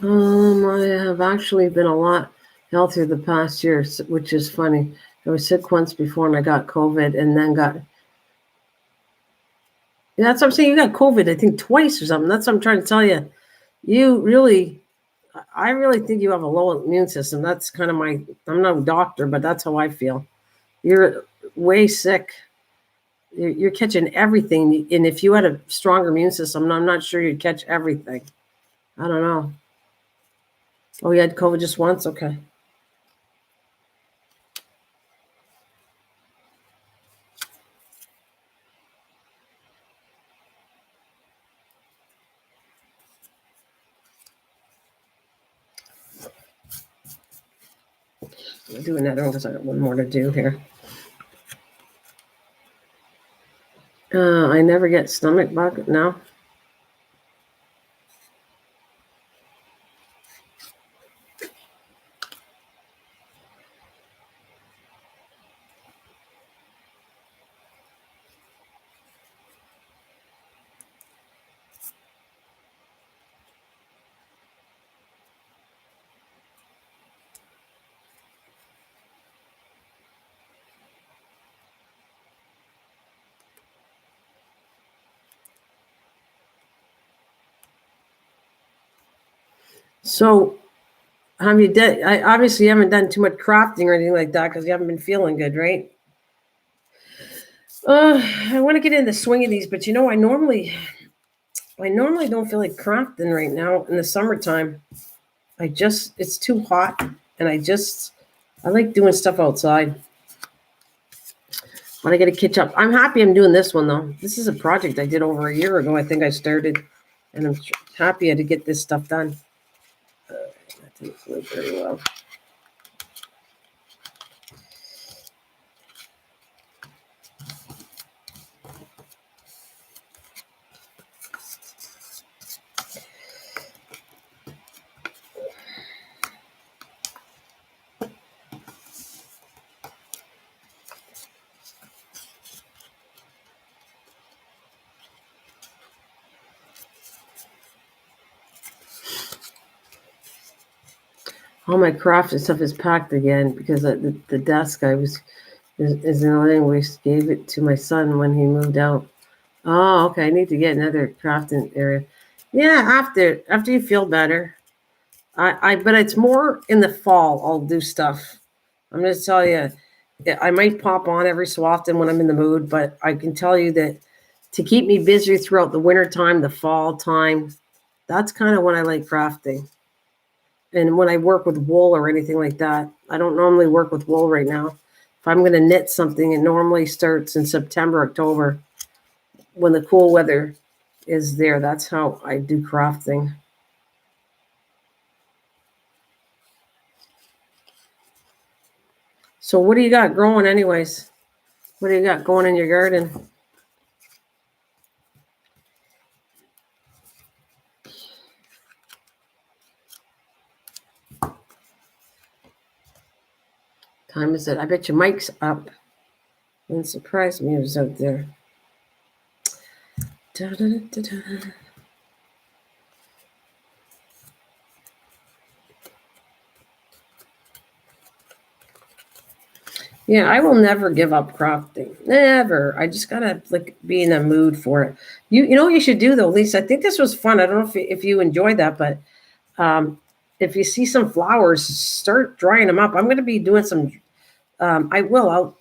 I have actually been a lot healthier the past year, which is funny. I was sick once before and I got COVID and then got. Yeah, that's what I'm saying. You got COVID, I think, twice or something. That's what I'm trying to tell you. You really, I really think you have a low immune system. That's kind of I'm not a doctor, but that's how I feel. You're way sick. You're catching everything. And if you had a stronger immune system, I'm not sure you'd catch everything. I don't know. Oh, you had COVID just once? Okay. I'll do another one because I got one more to do here. I never get stomach bug now. So, have you done? I obviously haven't done too much crafting or anything like that because you haven't been feeling good, right? I want to get in the swing of these, but I normally don't feel like crafting right now in the summertime. It's too hot, and I like doing stuff outside. But I got to catch up. I'm happy I'm doing this one though. This is a project I did over a year ago. I think I started, and I'm happy to get this stuff done. That didn't flow very well. All my craft and stuff is packed again because the desk I was is in language. Gave it to my son when he moved out. Oh, okay. I need to get another crafting area. Yeah, after you feel better. But it's more in the fall. I'll do stuff. I'm gonna tell you, I might pop on every so often when I'm in the mood. But I can tell you that to keep me busy throughout the winter time, the fall time, that's kind of when I like crafting. And when I work with wool or anything like that, I don't normally work with wool right now. If I'm going to knit something, it normally starts in September, October, when the cool weather is there. That's how I do crafting. So, what do you got growing, anyways? What do you got going in your garden? Time is it? I bet your mic's up. And surprise me, it was out there. Da, da, da, da. Yeah, I will never give up crafting. Never. I just gotta like be in a mood for it. You know what you should do though, Lisa? I think this was fun. I don't know if you enjoyed that, but if you see some flowers, start drying them up. I'm gonna be doing some. I will. I'll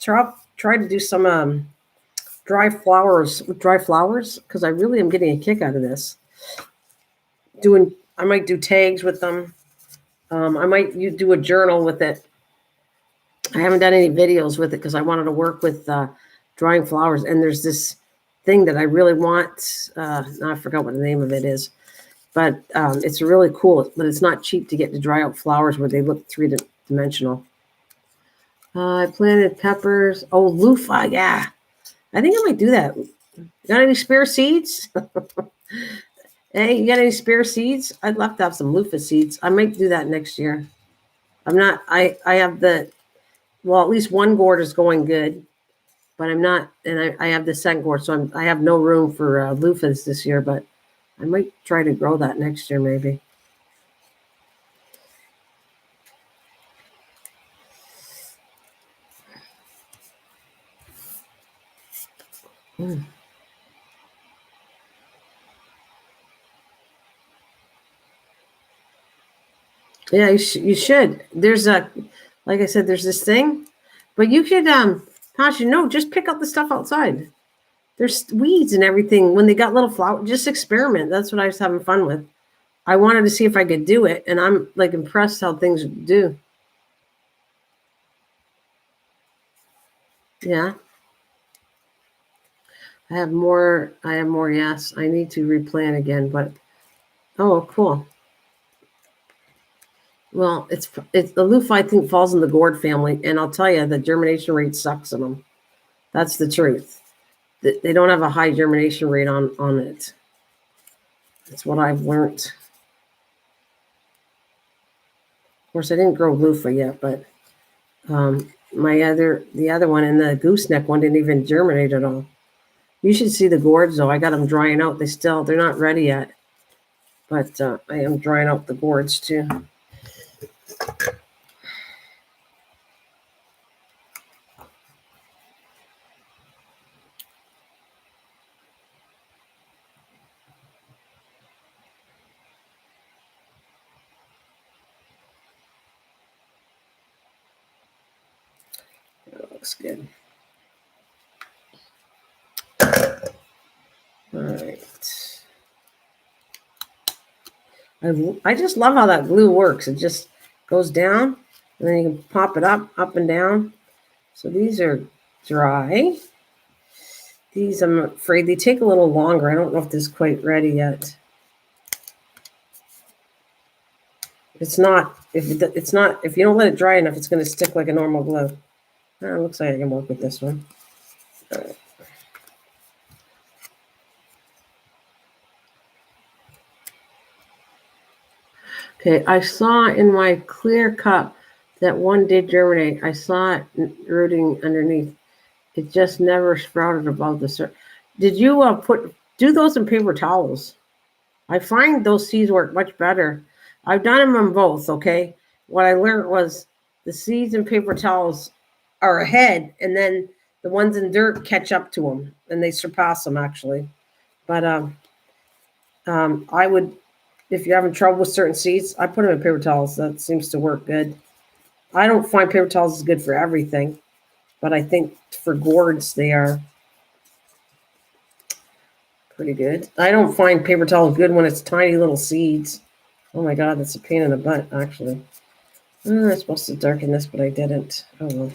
try to do some dry flowers, because I really am getting a kick out of this. I might do tags with them. I might you do a journal with it. I haven't done any videos with it because I wanted to work with drying flowers. And there's this thing that I really want. Now I forgot what the name of it is, but it's really cool. But it's not cheap to get to dry out flowers where they look three-dimensional. I planted peppers. Oh, loofah, yeah. I think I might do that. You got any spare seeds? Hey, you got any spare seeds? I'd love to have some loofah seeds. I might do that next year. I'm not. I have at least one gourd is going good, but I'm not, and I have the second gourd, so I have no room for loofahs this year, but I might try to grow that next year maybe. Mm. Yeah, you should. There's a, like I said, there's this thing, but you could, Tasha, no, just pick up the stuff outside. There's weeds and everything. When they got little flowers, just experiment. That's what I was having fun with. I wanted to see if I could do it, and I'm like impressed how things do. Yeah, I have more. I have more. Yes, I need to replant again, but oh, cool. Well, it's the loofah. I think falls in the gourd family, and I'll tell you, the germination rate sucks in them. That's the truth. They don't have a high germination rate on it. That's what I've learned. Of course, I didn't grow loofah yet, but the other one and the gooseneck one didn't even germinate at all. You should see the gourds though. I got them drying out. They're not ready yet, but I am drying out the gourds too. That looks good. All right. I just love how that glue works. It just goes down, and then you can pop it up and down. So these are dry. These, I'm afraid, they take a little longer. I don't know if this is quite ready yet. It's not. If you don't let it dry enough, it's going to stick like a normal glue. It looks like I can work with this one. All right. Okay, I saw in my clear cup that one did germinate. I saw it rooting underneath. It just never sprouted above the surface. Did you do those in paper towels? I find those seeds work much better. I've done them on both. Okay, what I learned was the seeds in paper towels are ahead, and then the ones in dirt catch up to them, and they surpass them actually. But I would, if you're having trouble with certain seeds, I put them in paper towels. That seems to work good. I don't find paper towels is good for everything, but I think for gourds they are pretty good. I don't find paper towels good when it's tiny little seeds. Oh my god, that's a pain in the butt, actually. Oh, I'm supposed to darken this, but I didn't. Oh well.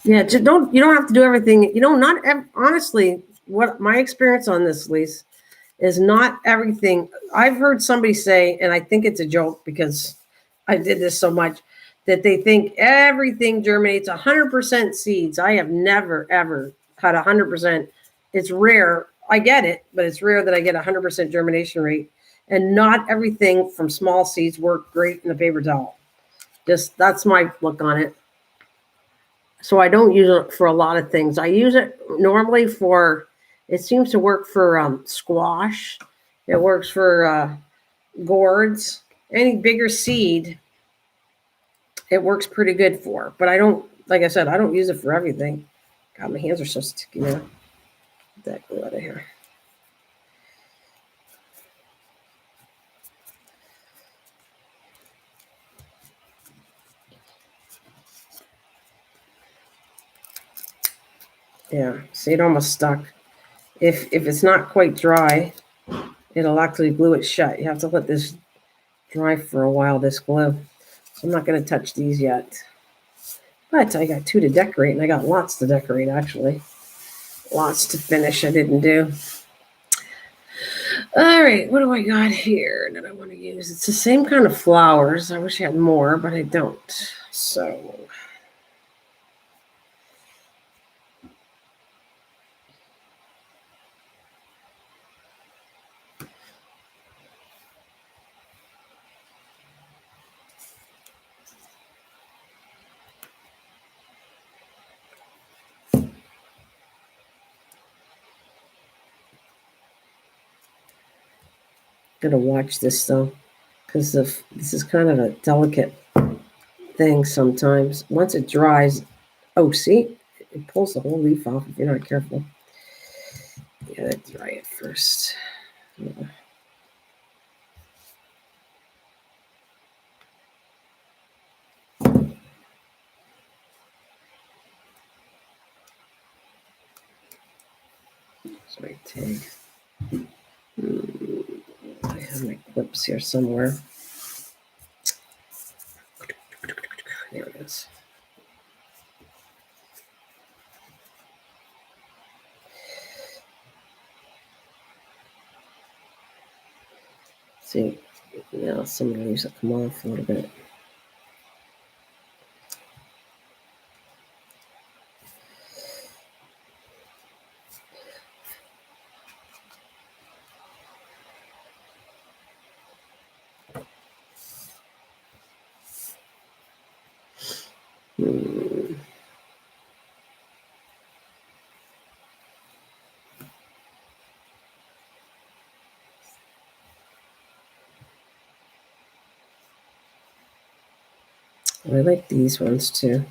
Yeah, just don't. You don't have to do everything. Honestly, what my experience on this, Lise, is not everything. I've heard somebody say, and I think it's a joke because I did this so much, that they think everything germinates 100% seeds. I have never ever had 100%. It's rare. I get it, but it's rare that I get 100% germination rate. And not everything from small seeds work great in a paper towel. Just that's my look on it. So I don't use it for a lot of things. I use it normally for. It seems to work for squash. It works for gourds. Any bigger seed, it works pretty good for. But I don't, like I said, I don't use it for everything. God, my hands are so sticky now. Get that glue out of here. Yeah, see, it almost stuck. If it's not quite dry, it'll actually glue it shut. You have to let this dry for a while, this glue. So I'm not going to touch these yet. But I got two to decorate, and I got lots to decorate, actually. Lots to finish I didn't do. All right, what do I got here that I want to use? It's the same kind of flowers. I wish I had more, but I don't. So Gotta watch this though, because this is kind of a delicate thing sometimes. Once it dries, oh, see, it pulls the whole leaf off if you're not careful. You gotta dry it first. Yeah. That's my tag. I have my clips here somewhere. There it is. See, now some of the leaves will come off a little bit. I like these ones too.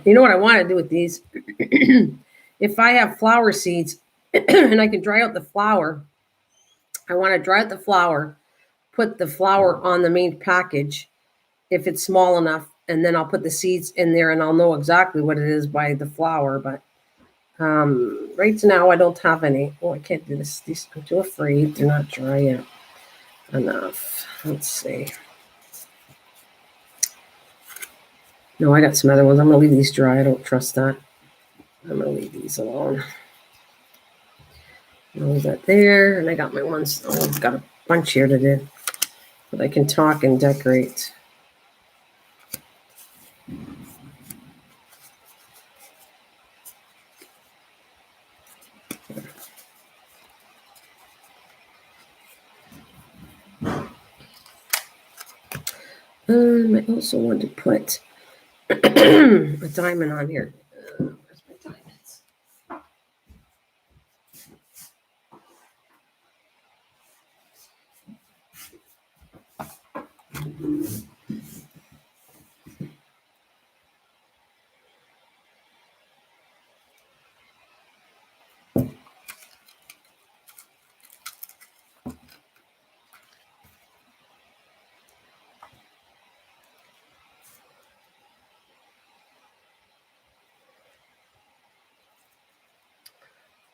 You know what I want to do with these? If I have flower seeds and I can dry out the flower, I want to dry out the flower, put the flower on the main package if it's small enough, and then I'll put the seeds in there and I'll know exactly what it is by the flower. But right now I don't have any. Oh, I can't do this. These, I'm too afraid they're not dry yet enough. Let's see. No, I got some other ones. I'm going to leave these dry. I don't trust that. I'm going to leave these alone. I'll leave that there. And I got my ones. Oh, I've got a bunch here to do. But I can talk and decorate. I also want to put a diamond on here. Where's my diamonds?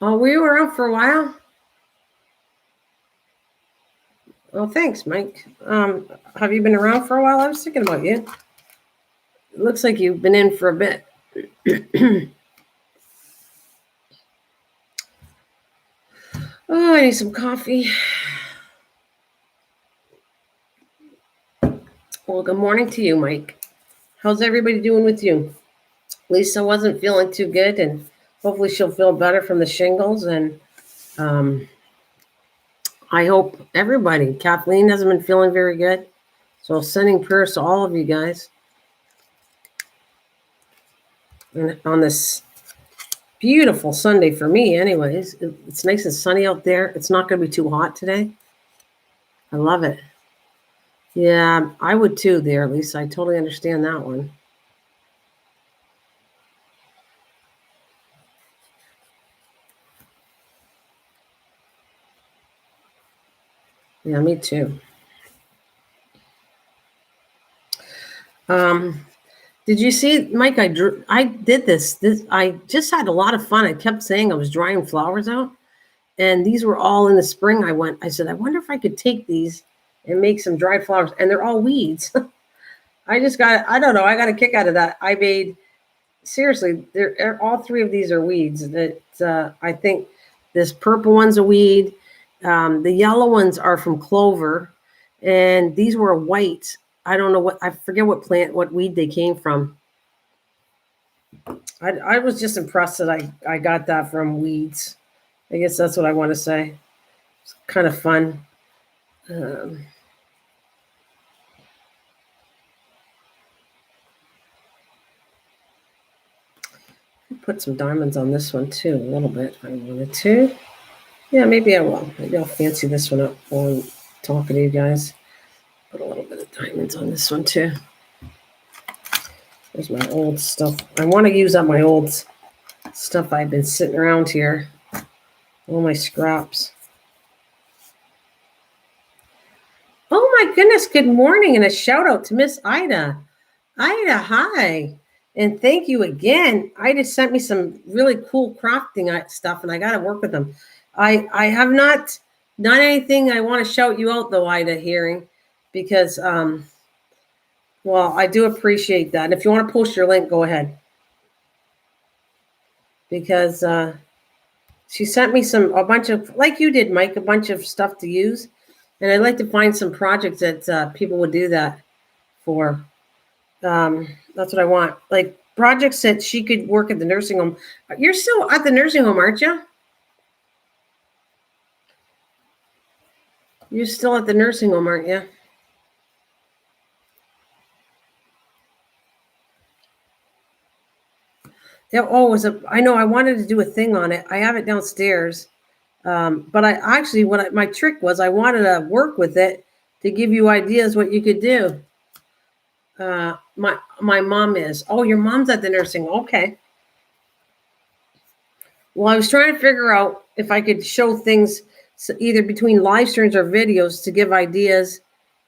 Oh, were you around for a while? Oh, thanks, Mike. Have you been around for a while? I was thinking about you. It looks like you've been in for a bit. Oh, I need some coffee. Well, good morning to you, Mike. How's everybody doing with you? Lisa wasn't feeling too good, and hopefully she'll feel better from the shingles. And I hope everybody. Kathleen hasn't been feeling very good, so sending prayers to all of you guys. And on this beautiful Sunday for me, anyways, it's nice and sunny out there. It's not going to be too hot today. I love it. Yeah, I would too. There, Lisa. I totally understand that one. Yeah, me too. Did you see, Mike? I did this. I just had a lot of fun. I kept saying I was drying flowers out, and these were all in the spring. I said, I wonder if I could take these and make some dried flowers, and they're all weeds. I don't know. I got a kick out of that. I made, seriously, all three of these are weeds. That I think this purple one's a weed. The yellow ones are from clover, and these were white. I don't know I forget what weed they came from. I was just impressed that I got that from weeds. I guess that's what I want to say. It's kind of fun. Put some diamonds on this one too, a little bit. I wanted to. Yeah, maybe I will. Maybe I'll fancy this one up while I'm talking to you guys. Put a little bit of diamonds on this one too. There's my old stuff. I want to use up my old stuff I've been sitting around here. All my scraps. Oh my goodness, good morning, and a shout out to Miss Ida. Ida, hi. And thank you again. Ida sent me some really cool crafting stuff, and I got to work with them. I have not done anything. I want to shout you out, though, Ida, hearing, because, well, I do appreciate that. And if you want to post your link, go ahead. Because she sent me a bunch of, like you did, Mike, a bunch of stuff to use. And I'd like to find some projects that people would do that for. That's what I want. Like projects that she could work at the nursing home. You're still at the nursing home, aren't you? You're still at the nursing home, aren't you? Yeah. Oh, I know. I wanted to do a thing on it. I have it downstairs. But I actually, my trick was, I wanted to work with it to give you ideas what you could do. My mom is. Oh, your mom's at the nursing. Okay. Well, I was trying to figure out if I could show things either between live streams or videos to give ideas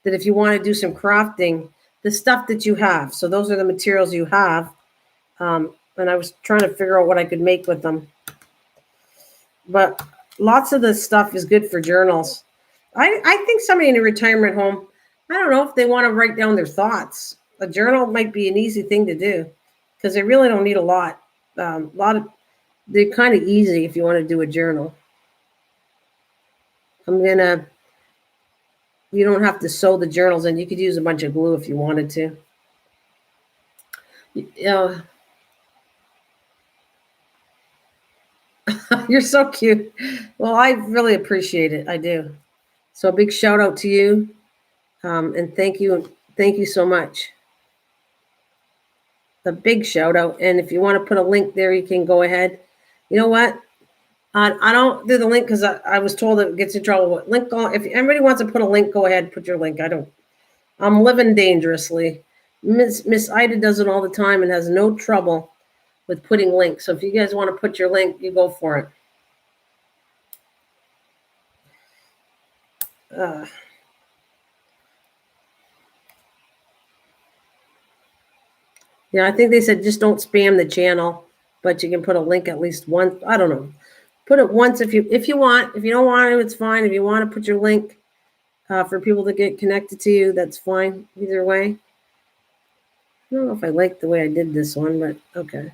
that if you want to do some crafting, the stuff that you have. So those are the materials you have. And I was trying to figure out what I could make with them. But lots of the stuff is good for journals. I think somebody in a retirement home, I don't know if they want to write down their thoughts. A journal might be an easy thing to do because they really don't need a lot. They're kind of easy if you want to do a journal. You don't have to sew the journals in. You could use a bunch of glue if you wanted to. You're so cute. Well, I really appreciate it. I do. So a big shout out to you. And thank you. Thank you so much. A big shout out. And if you want to put a link there, you can go ahead. You know what? I don't do the link because I was told it gets in trouble. If anybody wants to put a link, go ahead, put your link. I'm living dangerously. Miss Ida does it all the time and has no trouble with putting links. So if you guys want to put your link, you go for it. Yeah, I think they said just don't spam the channel, but you can put a link at least once. I don't know. Put it once if you want. If you don't want to, it's fine. If you want to put your link for people to get connected to you, that's fine. Either way. I don't know if I like the way I did this one, but okay.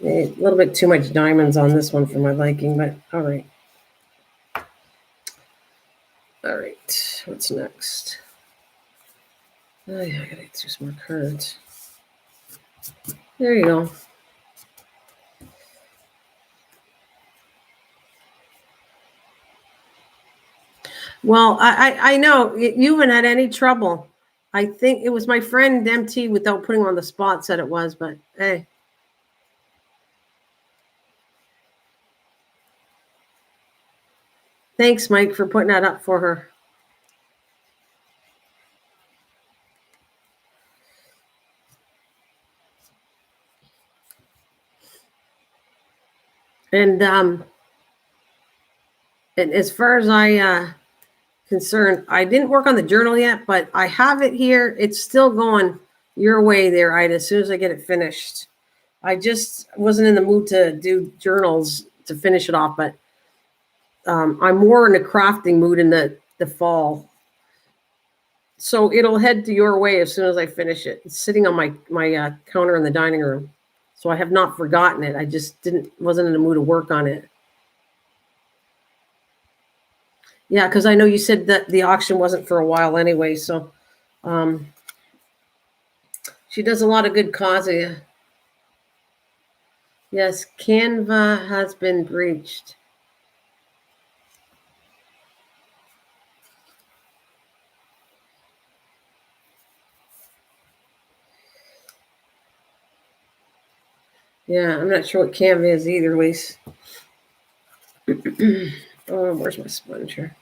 A little bit too much diamonds on this one for my liking, but all right. All right. What's next? Oh, yeah, I gotta get through some more cards. There you go. Well, I know you haven't had any trouble. I think it was my friend MT, without putting on the spot, said it was, but hey. Thanks, Mike, for putting that up for her. And as far as I concerned, I didn't work on the journal yet, but I have it here. It's still going Your way there, Ida, as soon as I get it finished. I just wasn't in the mood to do journals to finish it off, but I'm more in a crafting mood in the fall. So it'll head to your way as soon as I finish it. It's sitting on my counter in the dining room. So I have not forgotten it. I just wasn't in the mood to work on it. Yeah, because I know you said that the auction wasn't for a while anyway. So she does a lot of good causes. Yes, Canva has been breached. Yeah, I'm not sure what Canva is either, Lise. Oh, where's my sponge here?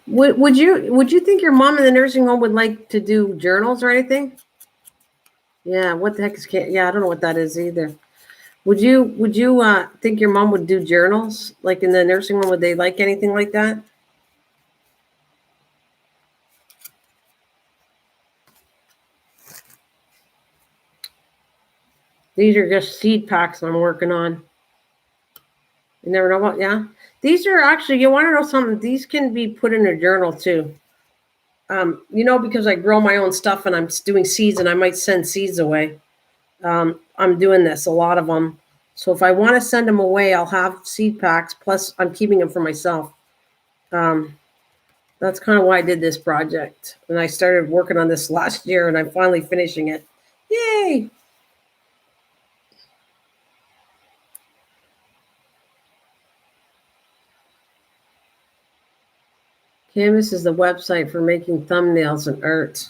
Would you think your mom in the nursing home would like to do journals or anything? Yeah, what the heck is yeah, I don't know what that is either. Would you think your mom would do journals like in the nursing home? Would they like anything like that? These are just seed packs I'm working on. You never know about, yeah. These are actually, you want to know something? These can be put in a journal too. Because I grow my own stuff and I'm doing seeds and I might send seeds away. I'm doing this, a lot of them. So if I want to send them away, I'll have seed packs. Plus, I'm keeping them for myself. That's kind of why I did this project. And I started working on this last year and I'm finally finishing it. Yay! Canvas is the website for making thumbnails and art.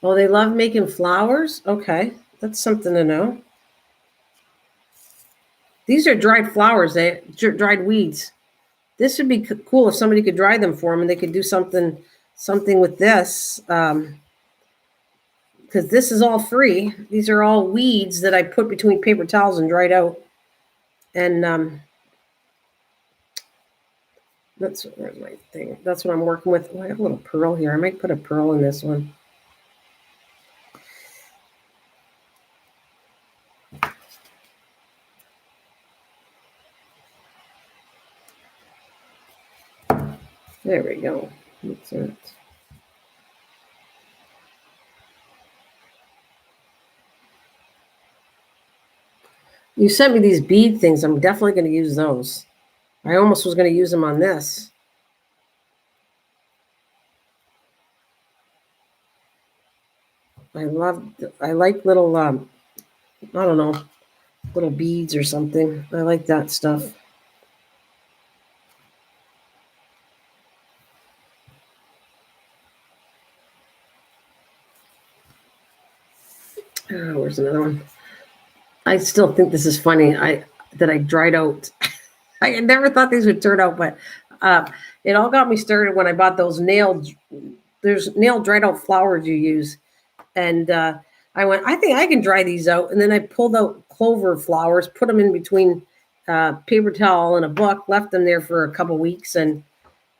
Oh, they love making flowers? Okay, that's something to know. These are dried flowers, dried weeds. This would be cool if somebody could dry them for them and they could do something with this. Because this is all free. These are all weeds that I put between paper towels and dried out. And where's my thing? That's what I'm working with. Oh, I have a little pearl here. I might put a pearl in this one. There we go. That's it. You sent me these bead things. I'm definitely going to use those. I almost was going to use them on this. I like little, I don't know, little beads or something. I like that stuff. Oh, where's another one? I still think this is funny. That I dried out. I never thought these would turn out, but it all got me started when I bought those there's nail dried out flowers you use. And I went, I think I can dry these out. And then I pulled out clover flowers, put them in between paper towel and a book, left them there for a couple weeks. And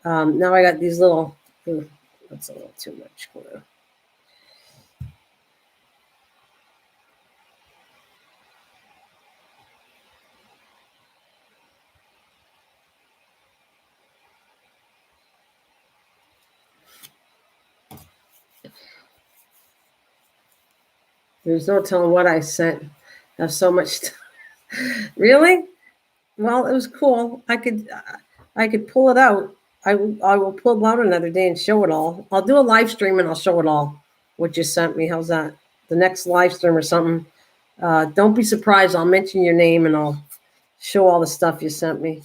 now I got these little, that's a little too much glue. There's no telling what I sent. I have so much Really? Well, it was cool. I could pull it out. I will pull it out another day and show it all. I'll do a live stream and I'll show it all. What you sent me. How's that? The next live stream or something. Don't be surprised. I'll mention your name and I'll show all the stuff you sent me.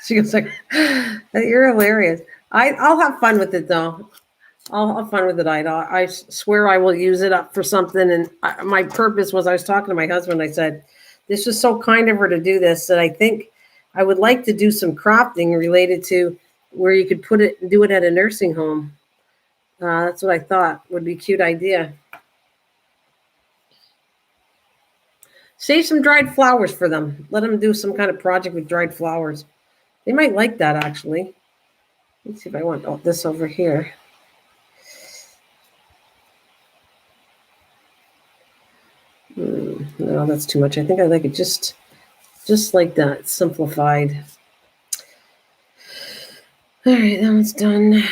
She goes like, "You're hilarious." I'll have fun with it though. I'll have fun with it. I swear I will use it up for something. And my purpose was, I was talking to my husband. I said, this was so kind of her to do this that I think I would like to do some crafting related to where you could put it, do it at a nursing home. That's what I thought would be a cute idea. Save some dried flowers for them. Let them do some kind of project with dried flowers. They might like that, actually. Let's see if I want this over here. No, that's too much. I think I like it just like that, simplified. All right, that one's done.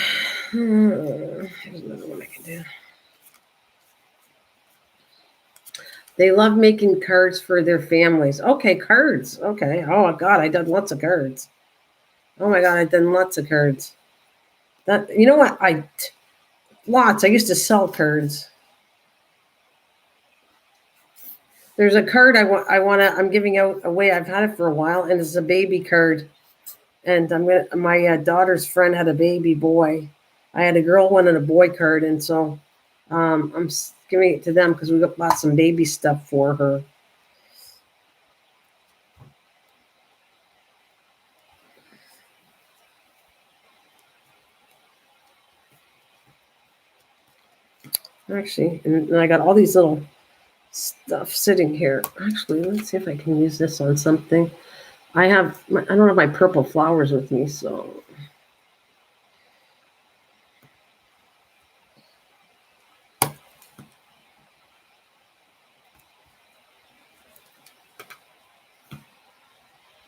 Here's another one I can do. They love making cards for their families. Okay, cards. Okay. Oh, God, I've done lots of cards. Oh, my God, I've done lots of cards. That, you know what? Lots. I used to sell cards. There's a card I'm giving out away. I've had it for a while, and it's a baby card. And my daughter's friend had a baby boy. I had a girl one and a boy card, and so I'm giving it to them because we bought some baby stuff for her. Actually, and I got all these little stuff sitting here. Actually, let's see if I can use this on something. I don't have my purple flowers with me, so.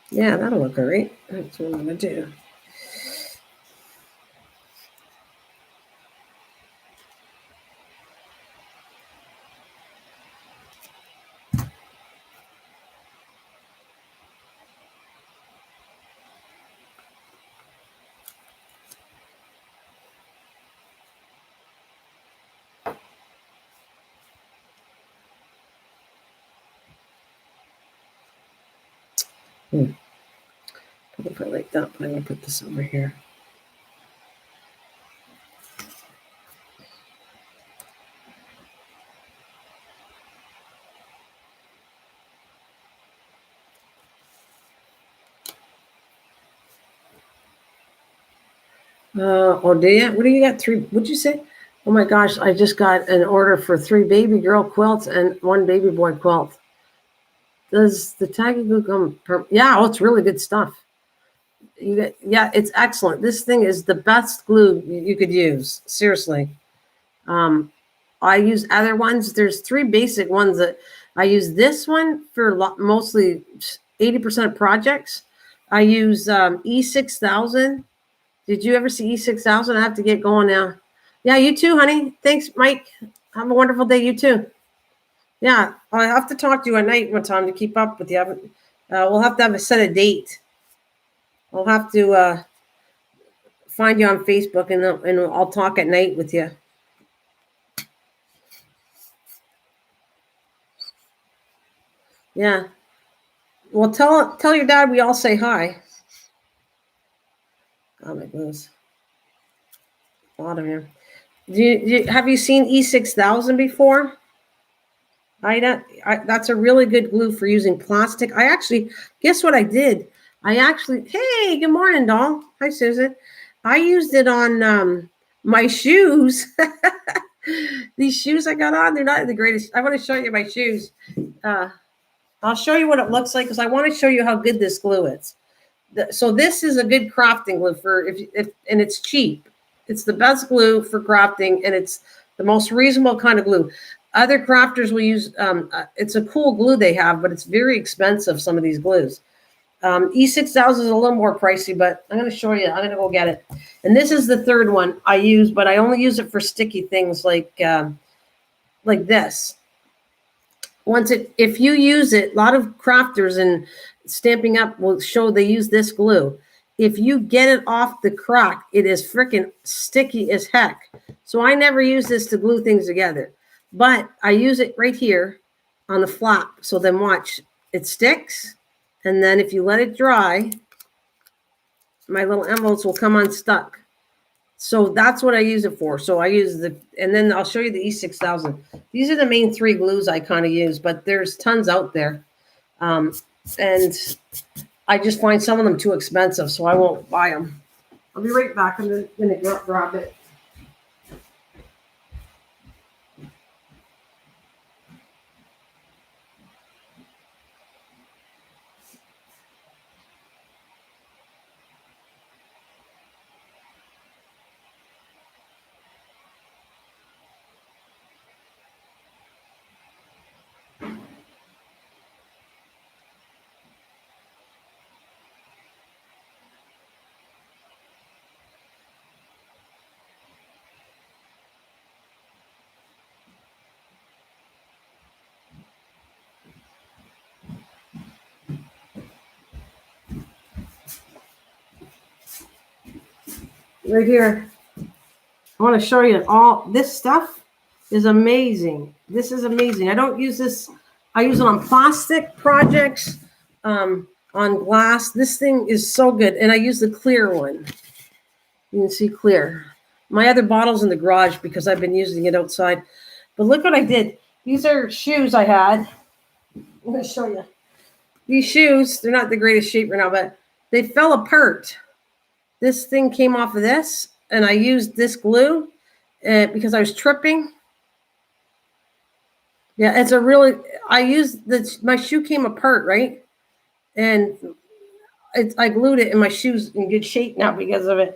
Yeah, that'll look all right. That's what I'm going to do. I don't know if I like that, but I'm going to put this over here. Do you? What do you got? 3? What'd you say? Oh my gosh! I just got an order for 3 baby girl quilts and 1 baby boy quilt. Does the tacky glue come? Yeah, it's really good stuff. Yeah, it's excellent. This thing is the best glue you could use. Seriously. I use other ones. There's 3 basic ones that I use. This one for mostly 80% of projects. I use E6000. Did you ever see E6000? I have to get going now. Yeah, you too, honey. Thanks, Mike. Have a wonderful day, you too. Yeah, I'll have to talk to you at night one time to keep up with you. We'll have to have a set a date. I'll have to find you on Facebook, and I'll talk at night with you. Yeah. Well, tell your dad we all say hi. Oh my goodness. A lot of him. Have you seen E6000 before? That's a really good glue for using plastic. I actually, guess what I did? Hey, good morning, doll. Hi, Susan. I used it on my shoes. These shoes I got on, they're not the greatest. I want to show you my shoes. I'll show you what it looks like because I want to show you how good this glue is. So this is a good crafting glue and it's cheap. It's the best glue for crafting, and it's the most reasonable kind of glue. Other crafters will use, it's a cool glue they have, but it's very expensive, some of these glues. E6000 is a little more pricey, but I'm going to show you. I'm going to go get it. And this is the 3rd one I use, but I only use it for sticky things like this. If you use it, a lot of crafters and Stampin' Up will show they use this glue. If you get it off the crack, it is freaking sticky as heck. So I never use this to glue things together, but I use it right here on the flap. So then watch, it sticks. And then if you let it dry, my little envelopes will come unstuck. So that's what I use it for. So I use and then I'll show you the E6000. These are the main 3 glues I kind of use, but there's tons out there. And I just find some of them too expensive, so I won't buy them. I'll be right back. I'm going to grab it. Right here. I want to show you all this stuff is amazing. This is amazing. I don't use this. I use it on plastic projects, on glass. This thing is so good. And I use the clear one. You can see clear. My other bottle's in the garage because I've been using it outside. But look what I did. These are shoes I had. I'm going to show you. These shoes, they're not the greatest shape right now, but they fell apart. This thing came off of this, and I used this glue because I was tripping. Yeah, it's a really, I used my shoe came apart, right? And I glued it, and my shoe's in good shape now because of it.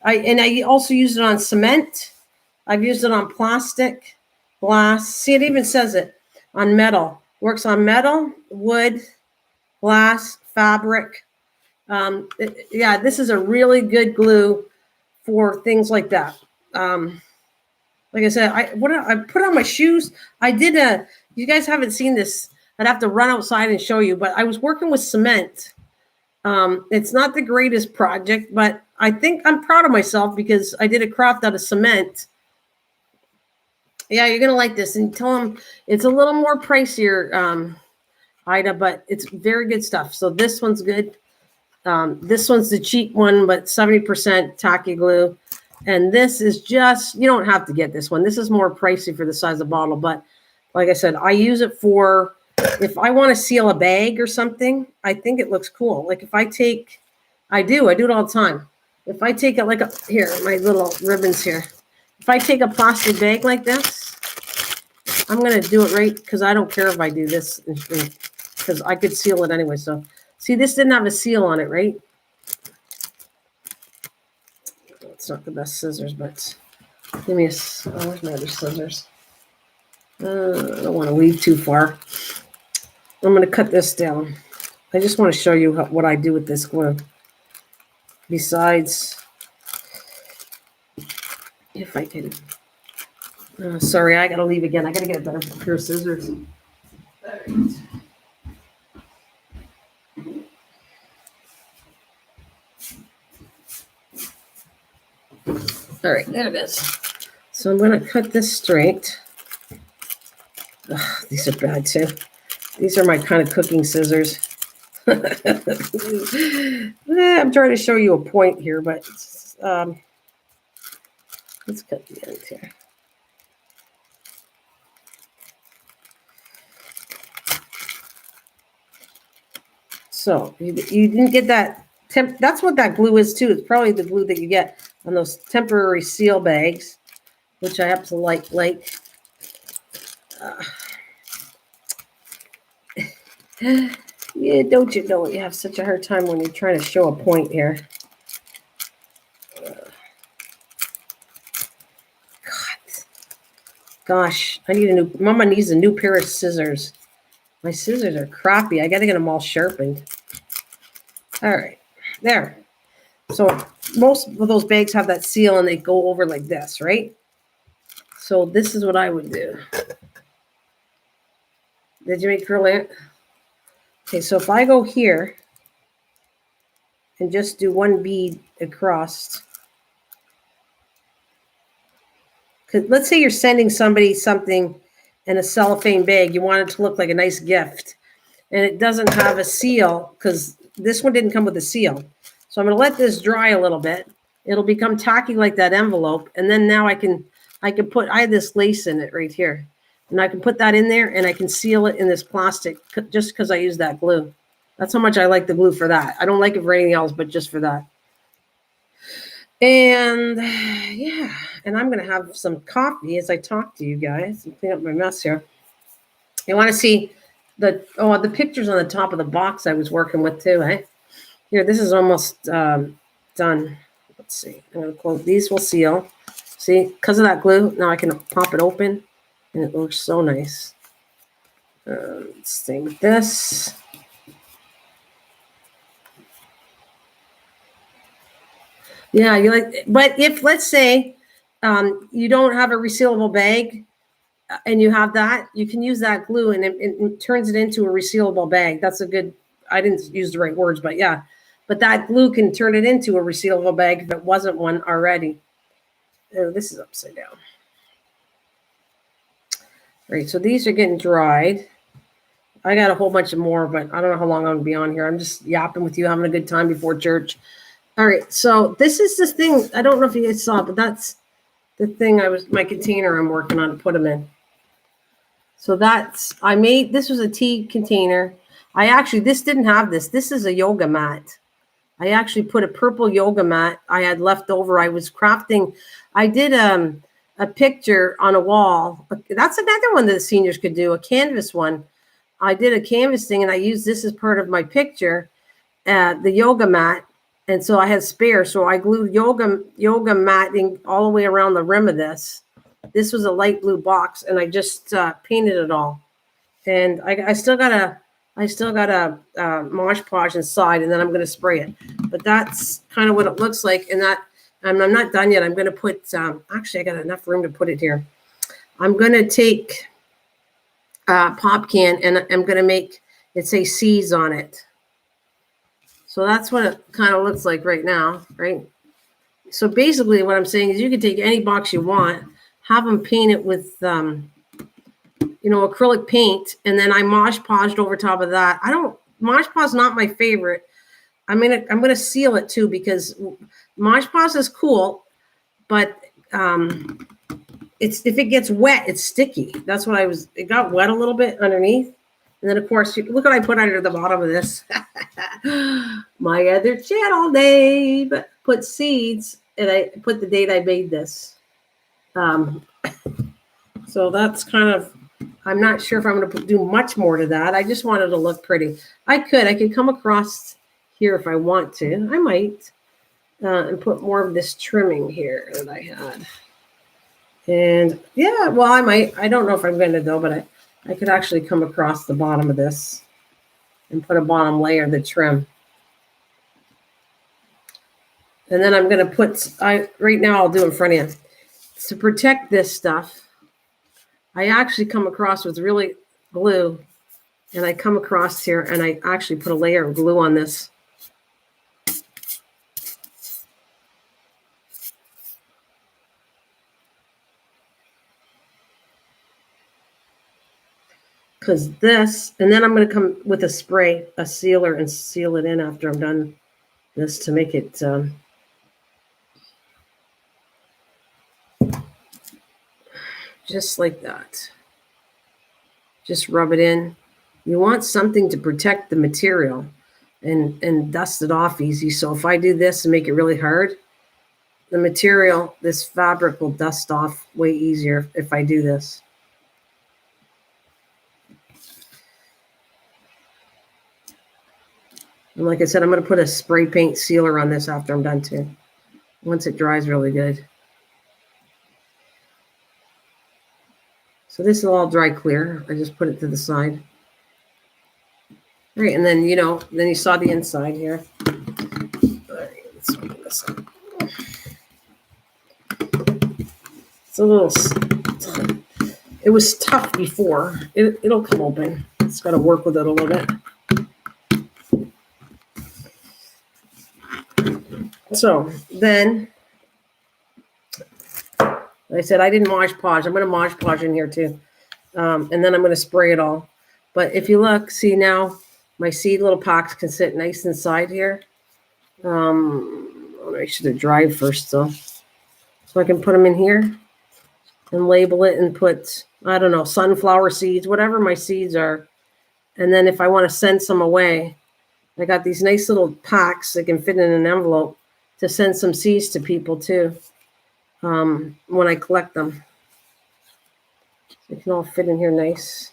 I also used it on cement. I've used it on plastic, glass. See, it even says it on metal. Works on metal, wood, glass, fabric. Yeah, this is a really good glue for things like that. Like I said, I put on my shoes. You guys haven't seen this. I'd have to run outside and show you, but I was working with cement. It's not the greatest project, but I think I'm proud of myself because I did a craft out of cement. Yeah, you're going to like this. And tell them it's a little more pricier, Ida, but it's very good stuff. So this one's good. This one's the cheap one, but 70% tacky glue. And this is just, you don't have to get this one. This is more pricey for the size of the bottle. But like I said, I use it for if I want to seal a bag or something. I think it looks cool. Like if I do it all the time. If I take it like here, my little ribbons here. If I take a plastic bag like this, I'm going to do it right because I don't care if I do this because I could seal it anyway. So see, this didn't have a seal on it, right? It's not the best scissors, but give me where's my other scissors? I don't want to weave too far. I'm going to cut this down. I just want to show you what I do with this glue. Besides, if I can. Sorry, I got to leave again. I got to get a better pair of scissors. All right. All right, there it is. So I'm going to cut this straight. Ugh, these are bad too. These are my kind of cooking scissors. I'm trying to show you a point here, but let's cut the end here. So you didn't get that. That's what that glue is too. It's probably the glue that you get on those temporary seal bags, which I absolutely like. Yeah, don't you know you have such a hard time when you're trying to show a point here. Gosh, Mama needs a new pair of scissors. My scissors are crappy. I got to get them all sharpened. All right, there. So most of those bags have that seal and they go over like this, right? So this is what I would do. Did you make curly? Okay, so if I go here and just do one bead across, let's say you're sending somebody something in a cellophane bag, you want it to look like a nice gift, and it doesn't have a seal because this one didn't come with a seal. So I'm going to let this dry a little bit. It'll become tacky like that envelope, and then now I have this lace in it right here, and I can put that in there, and I can seal it in this plastic just because I use that glue. That's how much I like the glue for that. I don't like it for anything else, but just for that. And yeah, and I'm going to have some coffee as I talk to you guys and clean up my mess here. You want to see the pictures on the top of the box I was working with too, eh? Here, this is almost done. Let's see. I'm going to close. These will seal. See, because of that glue, now I can pop it open, and it looks so nice. Same with this. Yeah, you like, but if let's say you don't have a resealable bag and you have that, you can use that glue and it turns it into a resealable bag. That's a good, I didn't use the right words, but yeah. But that glue can turn it into a resealable bag if it wasn't one already. Oh, this is upside down. All right, so these are getting dried. I got a whole bunch of more, but I don't know how long I'm going to be on here. I'm just yapping with you, having a good time before church. All right, so this is the thing. I don't know if you guys saw, but that's the thing my container I'm working on to put them in. So this was a tea container. This didn't have this. This is a yoga mat. I actually put a purple yoga mat I had left over. I was crafting. I did a picture on a wall. That's another one that the seniors could do, a canvas one. I did a canvas thing, and I used this as part of my picture, the yoga mat. And so I had spare, so I glued yoga matting all the way around the rim of this. This was a light blue box, and I just painted it all. And I still got a Mosh Podge inside, and then I'm going to spray it. But that's kind of what it looks like. And I'm not done yet. I'm going to put, actually, I got enough room to put it here. I'm going to take pop can, and I'm going to make it say seeds on it. So that's what it kind of looks like right now, right? So basically what I'm saying is you can take any box you want, have them paint it with, acrylic paint, and then I Mosh Podged over top of that. Mosh Podge is not my favorite. I'm going to seal it too, because Mosh Podge is cool, but if it gets wet, it's sticky. That's what it got wet a little bit underneath. And then, of course, look what I put under the bottom of this. My other channel name. Put seeds, and I put the date I made this. So that's kind of, I'm not sure if I'm going to do much more to that. I just wanted to look pretty. I could come across here if I want to. I might. And put more of this trimming here that I had. And yeah, well, I might. I don't know if I'm going to though, but I could actually come across the bottom of this and put a bottom layer of the trim. And then I'm going to put, right now I'll do in front of you. To protect this stuff, I actually come across with really glue, and I come across here and I actually put a layer of glue on this. Because this, and then I'm going to come with a spray, a sealer, and seal it in after I'm done this to make it just like that. Just rub it in. You want something to protect the material and dust it off easy. So if I do this and make it really hard, the material, this fabric will dust off way easier if I do this. And like I said, I'm going to put a spray paint sealer on this after I'm done too, once it dries really good. So this will all dry clear. I just put it to the side. All right, and then, then you saw the inside here. All right, let's open this up. It's a little, it was tough before. It'll come open. It's got to work with it a little bit. So then, like I said, I didn't Mosh Podge. I'm going to Mosh Podge in here too. And then I'm going to spray it all. But if you look, see now, my seed little packs can sit nice inside here. I should have dried first though. So I can put them in here and label it and put, I don't know, sunflower seeds, whatever my seeds are. And then if I want to send some away, I got these nice little packs that can fit in an envelope. to send some seeds to people too when I collect them. They can all fit in here nice.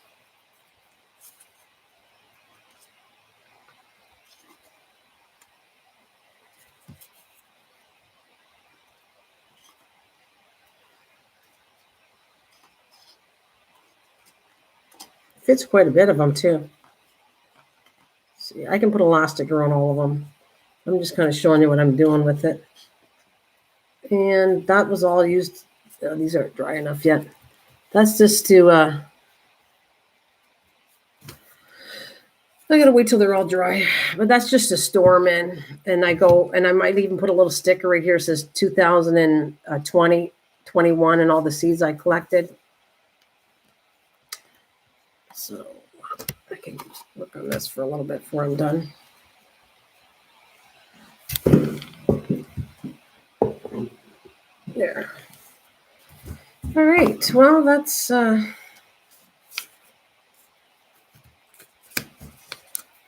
Fits quite a bit of them too. See, I can put elastic around all of them. I'm just kind of showing you what I'm doing with it. And that was all used. These aren't dry enough yet. That's just to, I gotta wait till they're all dry, but that's just to store them in. And I might even put a little sticker right here that says 2020, 21 and all the seeds I collected. So I can work on this for a little bit before I'm done. There. All right. Well, that's and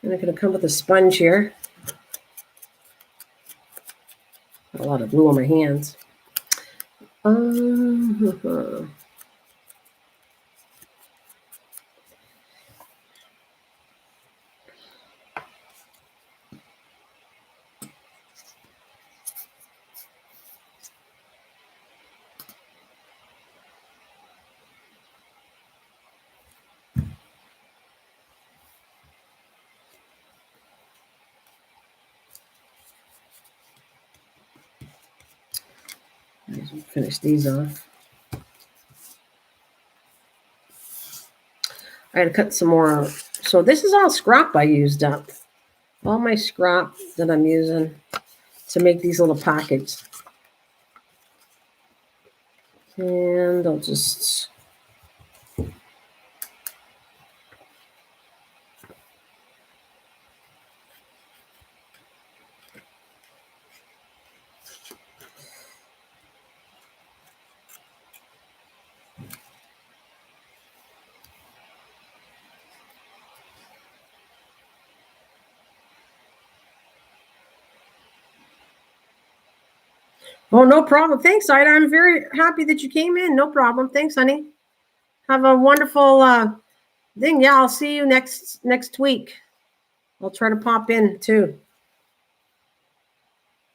I'm going to come with a sponge here. Got a lot of glue on my hands. Finish these off. I had to cut some more. So this is all scrap I used up. All my scrap that I'm using to make these little packets. And I'll just... Oh, no problem. Thanks, Ida. I'm very happy that you came in. No problem. Thanks, honey. Have a wonderful thing. Yeah, I'll see you next week. I'll try to pop in too.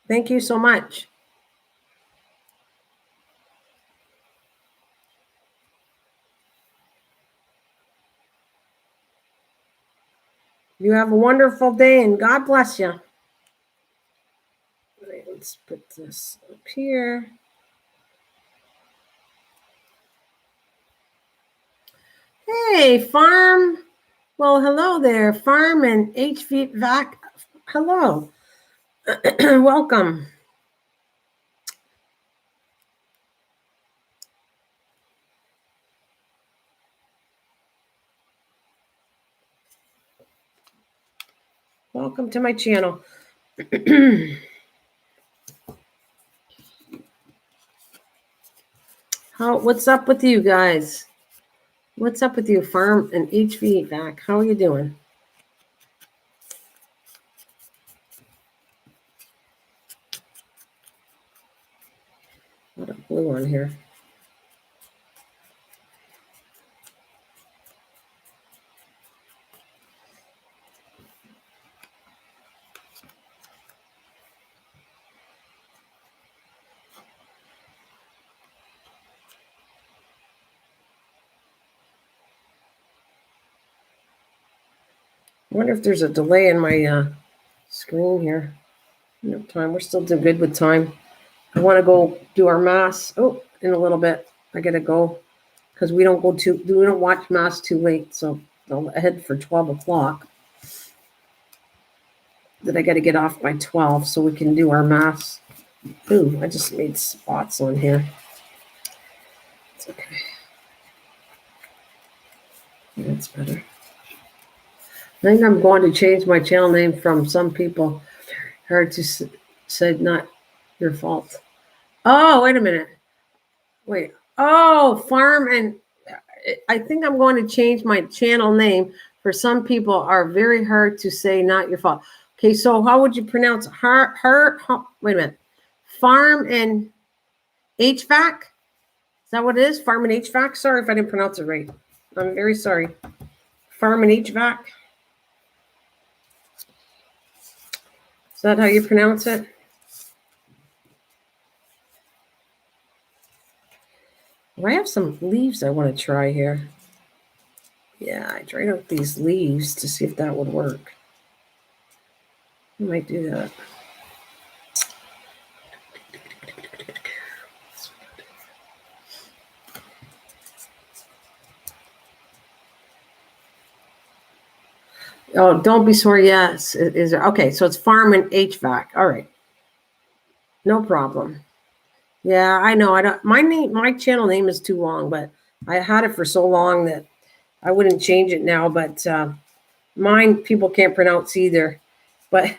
Thank you so much. You have a wonderful day and God bless you. Right, let's put this up here. Hey, Farm. Well, hello there, Farm and HVAC. Hello. Welcome. Welcome to my channel. What's up with you guys? What's up with you, Farm and HVAC? How are you doing? A lot of blue on here. I wonder if there's a delay in my screen here. No time. We're still doing good with time. I want to go do our mass. Oh, in a little bit. I gotta go because we don't watch mass too late. So I'll head for 12 o'clock. That I got to get off by 12 so we can do our mass. Ooh, I just made spots on here. It's okay. That's better. I think I'm going to change my channel name from some people. Hard to say, not your fault. Oh, wait a minute. Wait. Oh, Farm and I think I'm going to change my channel name. For some people are very hard to say, not your fault. Okay, so how would you pronounce her? Wait a minute. Farm and HVAC. Is that what it is? Farm and HVAC? Sorry if I didn't pronounce it right. I'm very sorry. Farm and HVAC. Is that how you pronounce it? Well, I have some leaves I want to try here. Yeah, I tried out these leaves to see if that would work. I might do that. Oh, don't be sorry. Yes. Is there? Okay, so it's farm and HVAC. All right. No problem. Yeah, I know. I don't my channel name is too long, but I had it for so long that I wouldn't change it now, but mine people can't pronounce either. But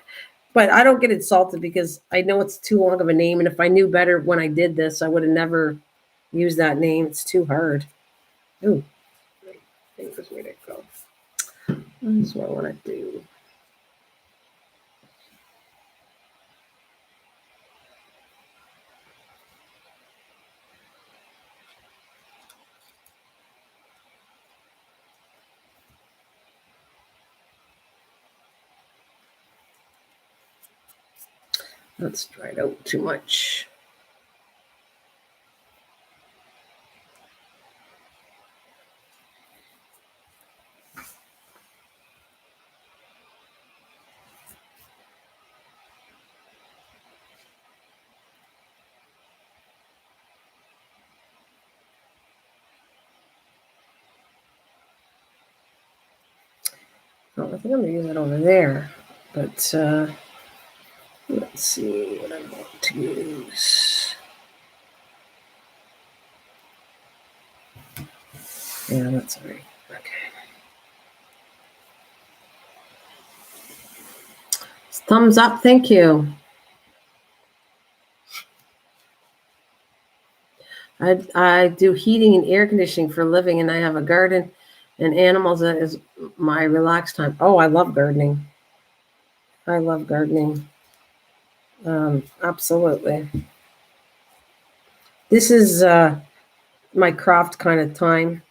I don't get insulted because I know it's too long of a name, and if I knew better when I did this, I would have never used that name. It's too hard. Ooh, I think this way to go. That's what I want to do. That's dried out too much. Oh, I think I'm going to use it over there. But let's see what I want to use. Yeah, that's all right. Okay. Thumbs up. Thank you. I do heating and air conditioning for a living, and I have a garden and animals. That is my relaxed time. Oh, I love gardening. I love gardening. Absolutely. This is my craft kind of time,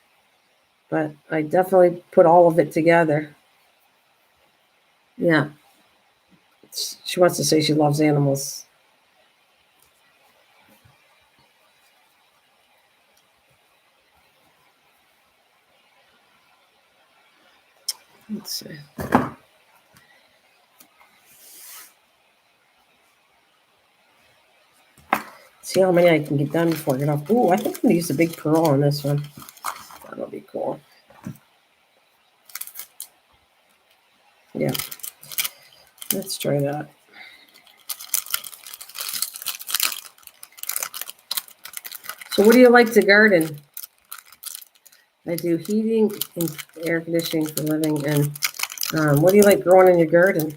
but I definitely put all of it together. Yeah. She wants to say she loves animals. Let's see. See how many I can get done before I get off. Ooh, I think I'm going to use a big pearl on this one. That'll be cool. Yeah. Let's try that. So what do you like to garden? I do heating and air conditioning for a living. And what do you like growing in your garden?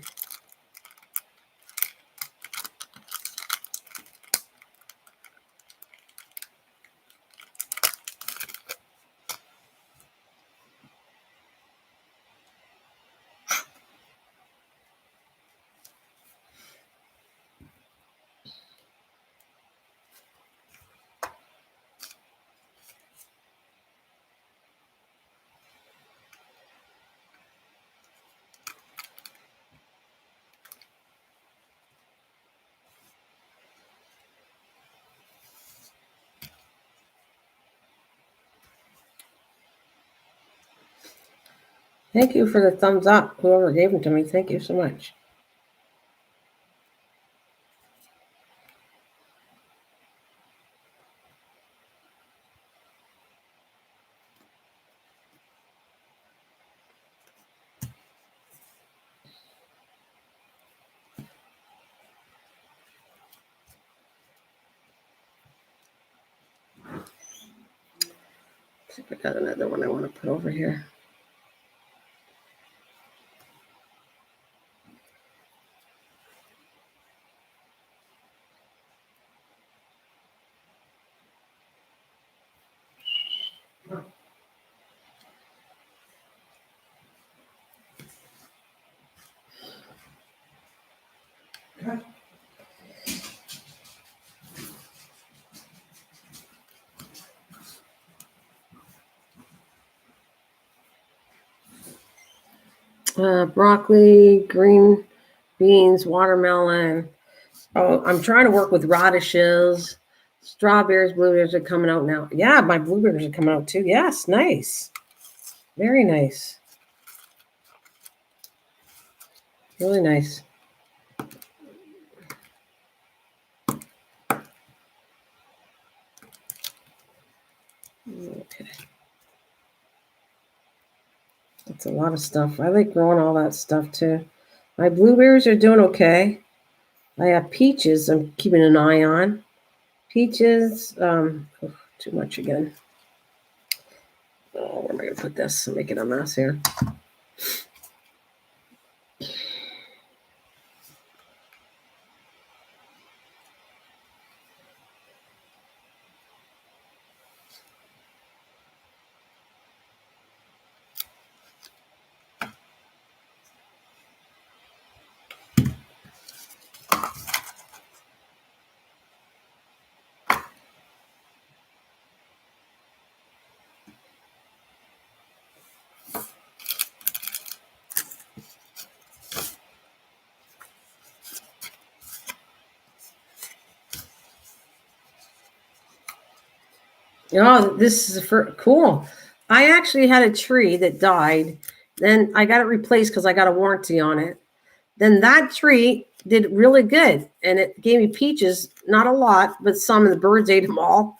Thank you for the thumbs up. Whoever gave them to me, thank you so much. See if I got another one I want to put over here. Broccoli, green beans, watermelon. Oh, I'm trying to work with radishes. Strawberries, blueberries are coming out now. Yeah, my blueberries are coming out too. Yes, nice. Very nice. Really nice. Okay. That's a lot of stuff. I like growing all that stuff too. My blueberries are doing okay. I have peaches I'm keeping an eye on. Peaches, too much again. Oh, where am I going to put this? I'm making a mess here. Oh, this is cool. I actually had a tree that died. Then I got it replaced because I got a warranty on it. Then that tree did really good, and it gave me peaches. Not a lot, but some. And the birds ate them all.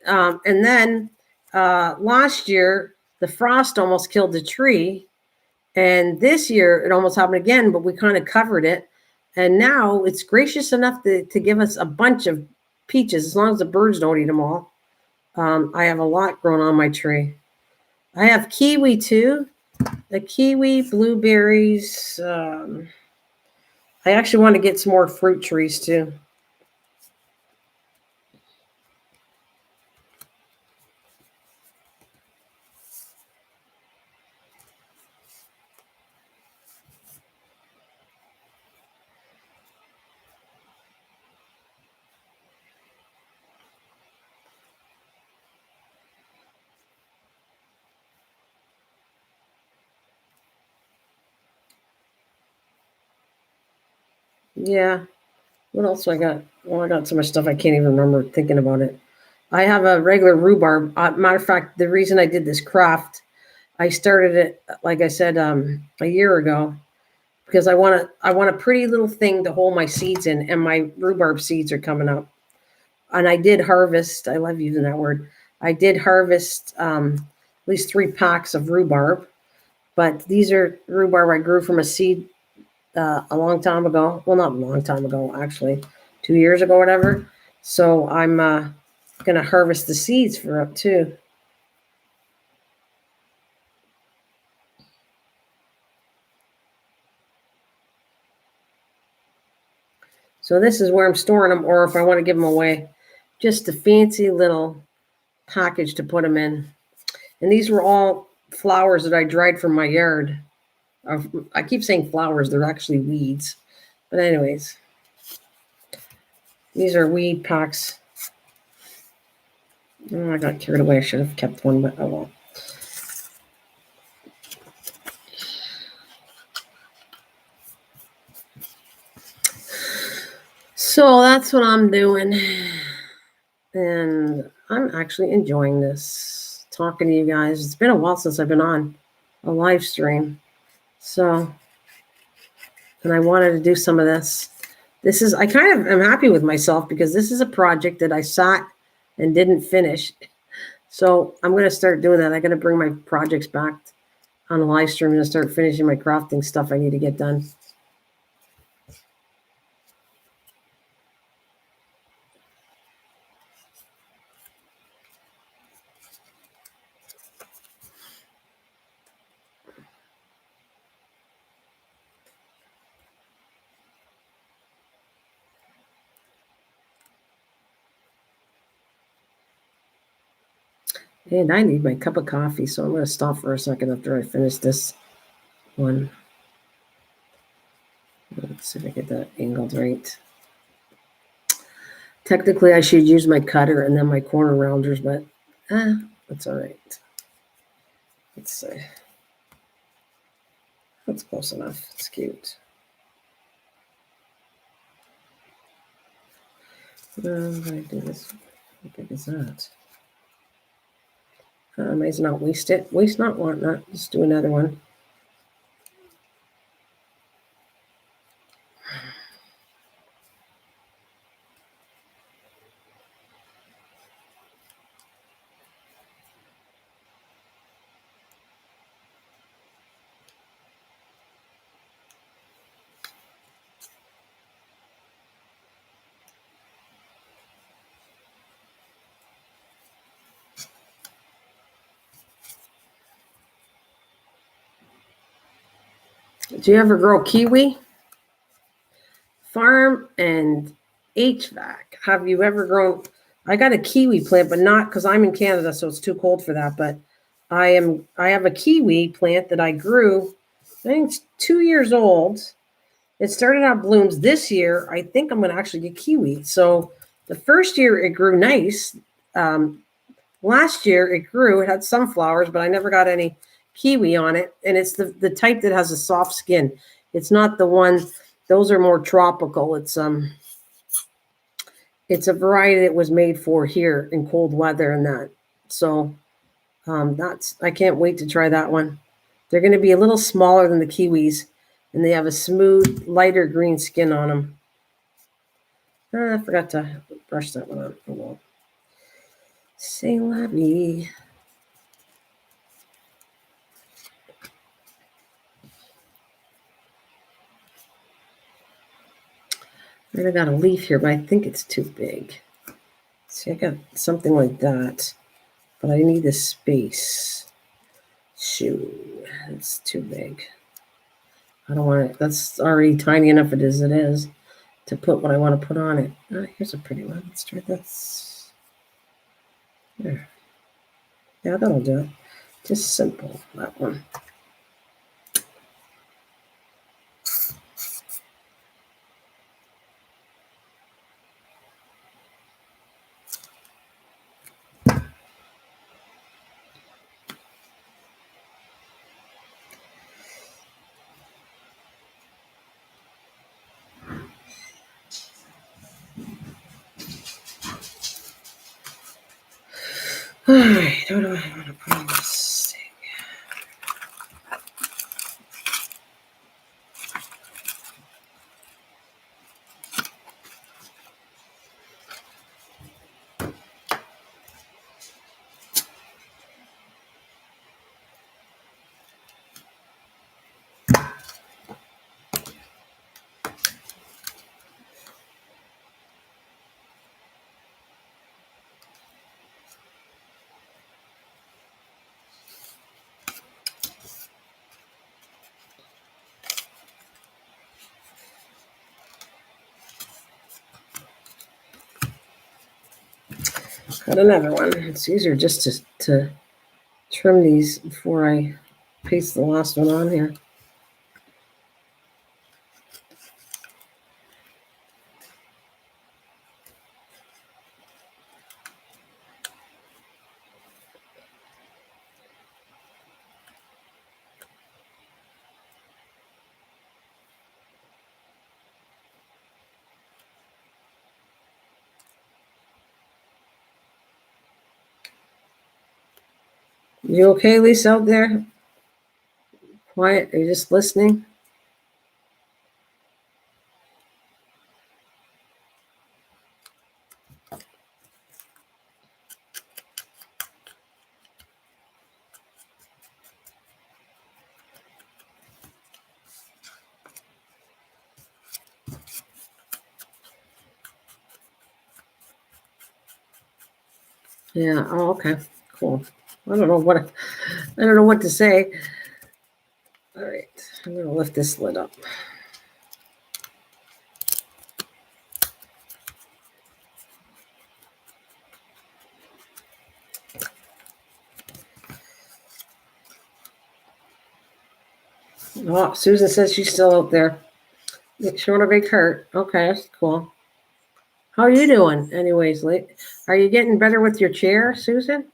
And then last year, the frost almost killed the tree. And this year, it almost happened again, but we kind of covered it. And now it's gracious enough to give us a bunch of peaches, as long as the birds don't eat them all. I have a lot growing on my tree. I have kiwi too. The kiwi, blueberries. I actually want to get some more fruit trees too. Yeah. What else do I got? Well, I got so much stuff I can't even remember thinking about it. I have a regular rhubarb. Matter of fact, the reason I did this craft, I started it, like I said, a year ago, because I want a pretty little thing to hold my seeds in, and my rhubarb seeds are coming up. And I did harvest. I love using that word. I did harvest at least 3 packs of rhubarb, but these are rhubarb I grew from a seed a long time ago. Well, not a long time ago, actually, 2 years ago, whatever. So I'm gonna harvest the seeds for it too. So this is where I'm storing them, or if I want to give them away, just a fancy little package to put them in. And these were all flowers that I dried from my yard. I keep saying flowers; they're actually weeds. But anyways, these are weed packs. Oh, I got carried away. I should have kept one, but oh well. So that's what I'm doing. And I'm actually enjoying this, talking to you guys. It's been a while since I've been on a live stream. So, and I wanted to do some of this. I kind of am happy with myself because this is a project that I sat and didn't finish. So I'm going to start doing that. I'm going to bring my projects back on a live stream and start finishing my crafting stuff I need to get done. And I need my cup of coffee, so I'm going to stop for a second after I finish this one. Let's see if I get that angled right. Technically, I should use my cutter and then my corner rounders, but that's all right. Let's see. That's close enough. It's cute. I'm going to do this. How big is that? May as not waste it. Waste not, want not. Let's do another one. Do you ever grow kiwi? Farm and HVAC. Have you ever grown? I got a kiwi plant, but not because I'm in Canada, so it's too cold for that. But I have a kiwi plant that I grew. I think it's 2 years old. It started out blooms this year. I think I'm going to actually get kiwi. So the first year it grew nice. Last year it grew. It had some flowers, but I never got any kiwi on it. And it's the type that has a soft skin. It's not the one. Those are more tropical. It's a variety that was made for here in cold weather and that. So I can't wait to try that one. They're going to be a little smaller than the kiwis, and they have a smooth, lighter green skin on them. I forgot to brush that one on. Oh, well. C'est la vie. I got a leaf here, but I think it's too big. See, I got something like that, but I need a space. Shoot, it's too big. I don't want it. That's already tiny enough as it is to put what I want to put on it. Here's a pretty one. Let's try this. There. Yeah, that'll do it. Just simple, that one. All right, what do I want to put on this thing? Got another one. It's easier just to trim these before I paste the last one on here. You okay, Lisa, out there? Quiet? Are you just listening? Yeah. Oh, okay. Cool. I don't know what to say. All right. I'm gonna lift this lid up. Oh, Susan says she's still out there. She want a big hurt. Okay, that's cool. How are you doing? Anyways, are you getting better with your chair, Susan?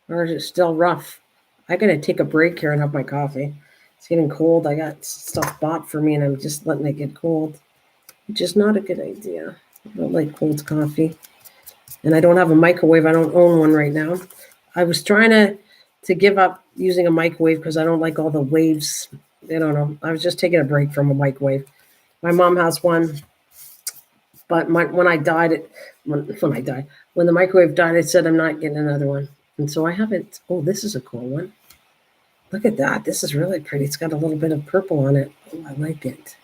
Or is it still rough? I gotta take a break here and have my coffee. It's getting cold. I got stuff bought for me, and I'm just letting it get cold, which is not a good idea. I don't like cold coffee, and I don't have a microwave. I don't own one right now. I was trying to give up using a microwave because I don't like all the waves. I don't know. I was just taking a break from a microwave. My mom has one, but when I died, when the microwave died, it said I'm not getting another one, and so I haven't. Oh, this is a cool one. Look at that. This is really pretty. It's got a little bit of purple on it. Oh, I like it.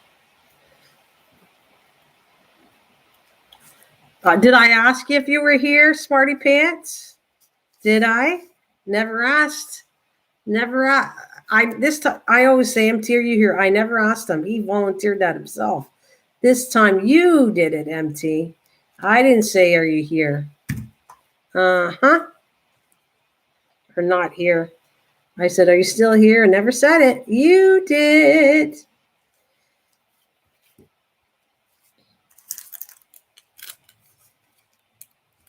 Did I ask you if you were here, Smarty Pants? Did I? Never asked. Never. This time I always say, "MT, are you here?" I never asked him. He volunteered that himself. This time you did it, MT. I didn't say, "Are you here?" Huh? Or not here. I said, "Are you still here?" I never said it. You did.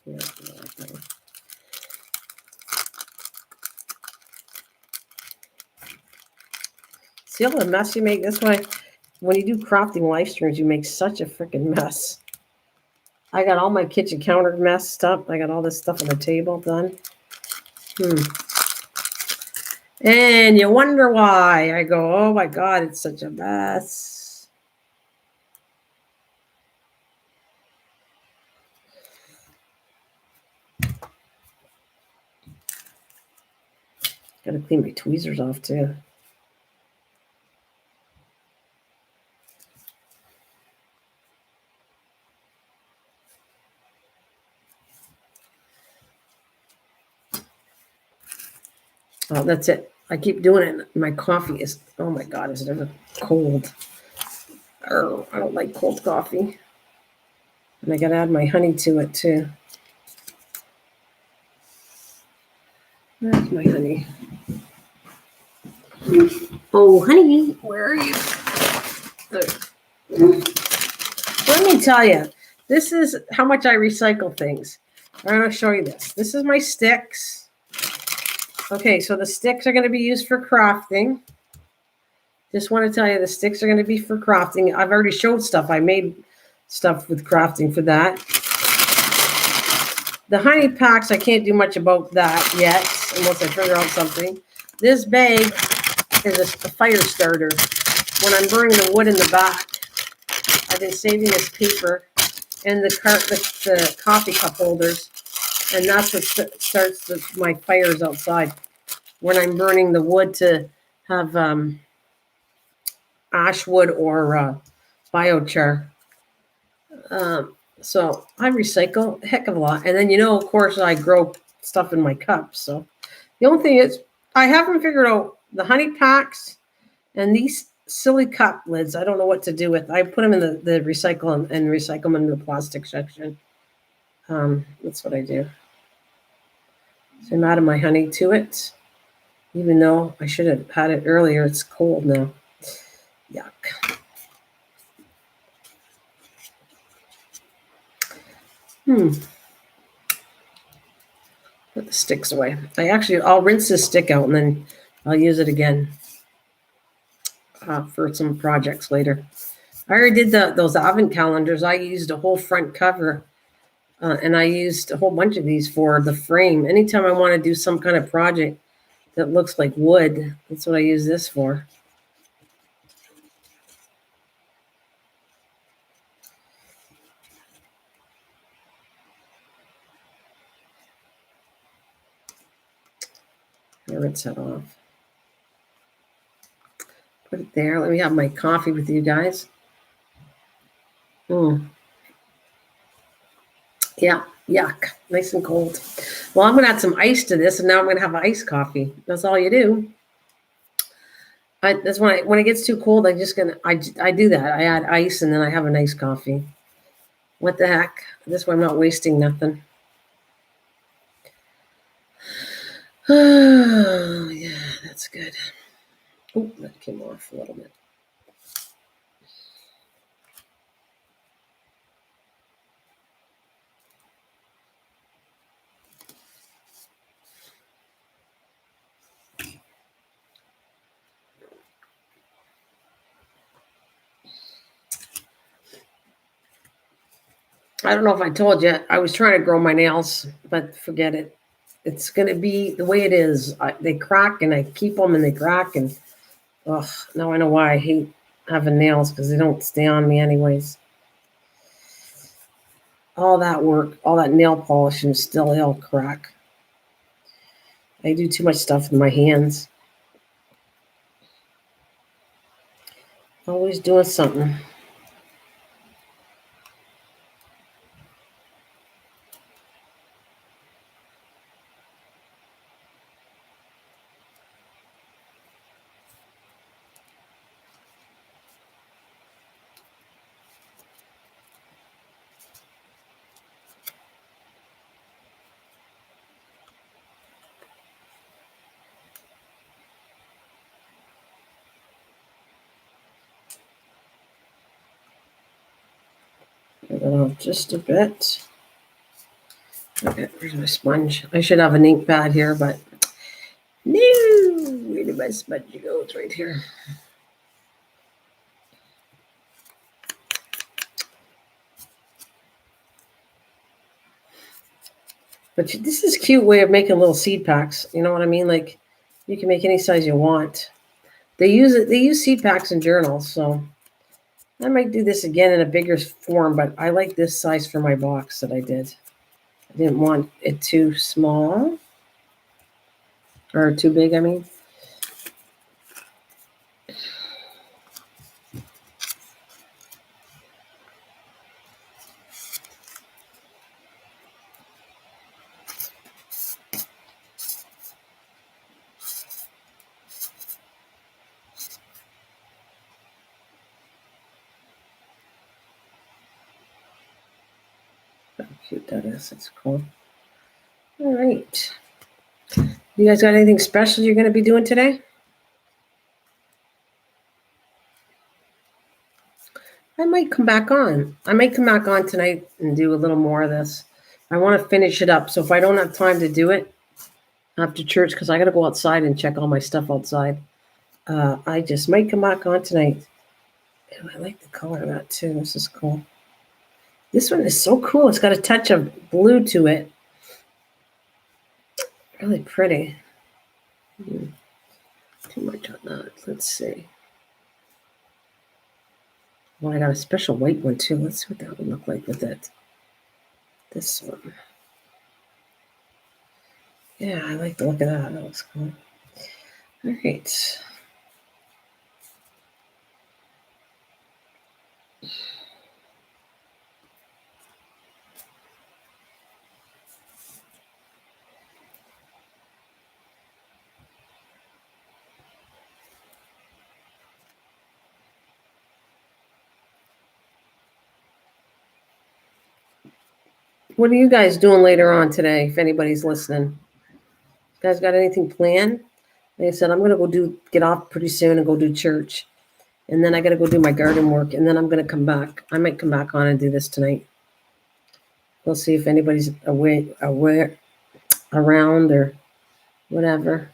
Yeah, see all the mess you make? That's why when you do crafting live streams, you make such a freaking mess. I got all my kitchen counter messed up. I got all this stuff on the table done. And you wonder why. I go, oh my God, it's such a mess. Gotta clean my tweezers off too. Oh, that's it. I keep doing it. My coffee is, oh my God, is it ever cold? Oh, I don't like cold coffee. And I gotta add my honey to it too. Where's my honey? Oh, honey, where are you? Let me tell you, this is how much I recycle things. I'm going to show you this. This is my sticks. Okay, so the sticks are going to be used for crafting. Just want to tell you the sticks are going to be for crafting. I've already showed stuff. I made stuff with crafting for that. The honey packs, I can't do much about that yet, unless I figure out something. This bag is a fire starter. When I'm burning the wood in the back, I've been saving this paper and the coffee cup holders, and that's what starts my fires outside. When I'm burning the wood to have ash wood or biochar. So I recycle a heck of a lot. And then, of course, I grow stuff in my cups. So the only thing is, I haven't figured out the honey packs and these silly cup lids. I don't know what to do with. I put them in the recycle and recycle them in the plastic section. That's what I do. So I'm adding my honey to it, even though I should have had it earlier. It's cold now. Yuck. Put the sticks away. I'll rinse this stick out and then I'll use it again for some projects later. I already did those advent calendars. I used a whole front cover, and I used a whole bunch of these for the frame. Anytime I want to do some kind of project that looks like wood, that's what I use this for. I rinse that off. Put it there. Let me have my coffee with you guys. Yeah, yuck. Nice and cold. Well, I'm going to add some ice to this, and now I'm going to have iced coffee. That's all you do. That's when it gets too cold, I do that. I add ice, and then I have a nice coffee. What the heck? This way I'm not wasting nothing. Oh, yeah, that's good. Oh, that came off a little bit. I don't know if I told you, I was trying to grow my nails, but forget it. It's going to be the way it is. They crack and I keep them and they crack. And now I know why I hate having nails because they don't stay on me anyways. All that work, all that nail polish and still they'll crack. I do too much stuff with my hands. Always doing something. Just a bit. Okay, where's my sponge? I should have an ink pad here, but no. Where did my sponge go? It's right here. But this is a cute way of making little seed packs. You know what I mean? Like you can make any size you want. They use it. They use seed packs in journals, so I might do this again in a bigger form. But I like this size for my box that I did. I didn't want it too small or too big. I mean. How cute that is. That's cool. All right. You guys got anything special you're going to be doing today? I might come back on. I might come back on tonight and do a little more of this. I want to finish it up. So if I don't have time to do it after church, because I got to go outside and check all my stuff outside, I just might come back on tonight. Oh, I like the color of that too. This is cool. This one is so cool. It's got a touch of blue to it. Really pretty. Too much on that. Let's see. Well, I got a special white one too. Let's see what that would look like with it. This one. Yeah, I like the look of that. That looks cool. All right. What are you guys doing later on today, if anybody's listening? You guys got anything planned? Like I said, I'm going to get off pretty soon and go do church. And then I got to go do my garden work. And then I'm going to come back. I might come back on and do this tonight. We'll see if anybody's aware around or whatever.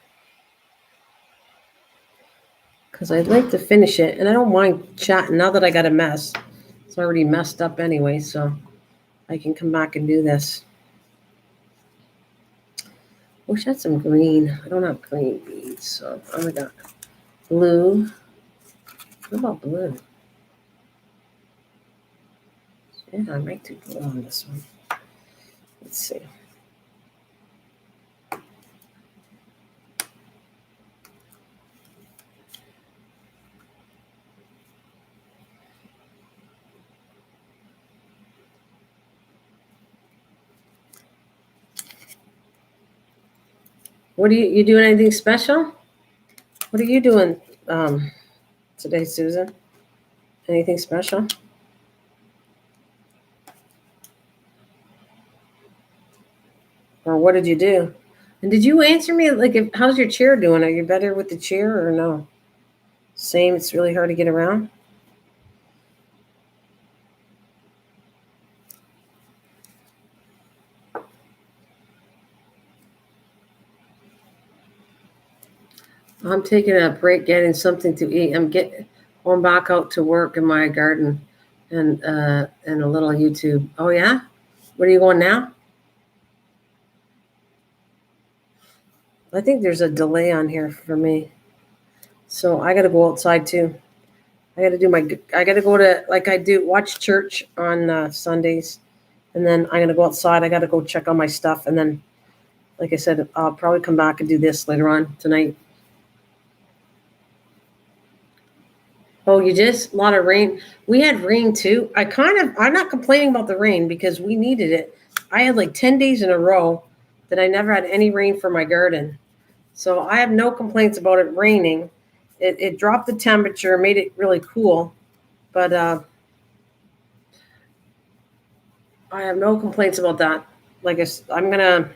Because I'd like to finish it. And I don't mind chatting now that I got a mess. It's already messed up anyway, so I can come back and do this. Wish I had some green. I don't have green beads, so I got blue. What about blue? Yeah, I might do blue on this one. Let's see. What are you doing anything special? What are you doing today, Susan? Anything special? Or what did you do? And did you answer me how's your chair doing? Are you better with the chair or no? Same, it's really hard to get around. I'm taking a break, getting something to eat. I'm going back out to work in my garden. and a little YouTube. Oh yeah, where are you going now? I think there's a delay on here for me, so I got to go outside too. I got to do my. I got to go to like I do watch church on Sundays, and then I'm gonna go outside. I got to go check on my stuff, and then, like I said, I'll probably come back and do this later on tonight. Oh, you just a lot of rain. We had rain too. I'm not complaining about the rain because we needed it. I had like 10 days in a row that I never had any rain for my garden. So I have no complaints about it raining. It dropped the temperature, made it really cool, but I have no complaints about that. Like I'm gonna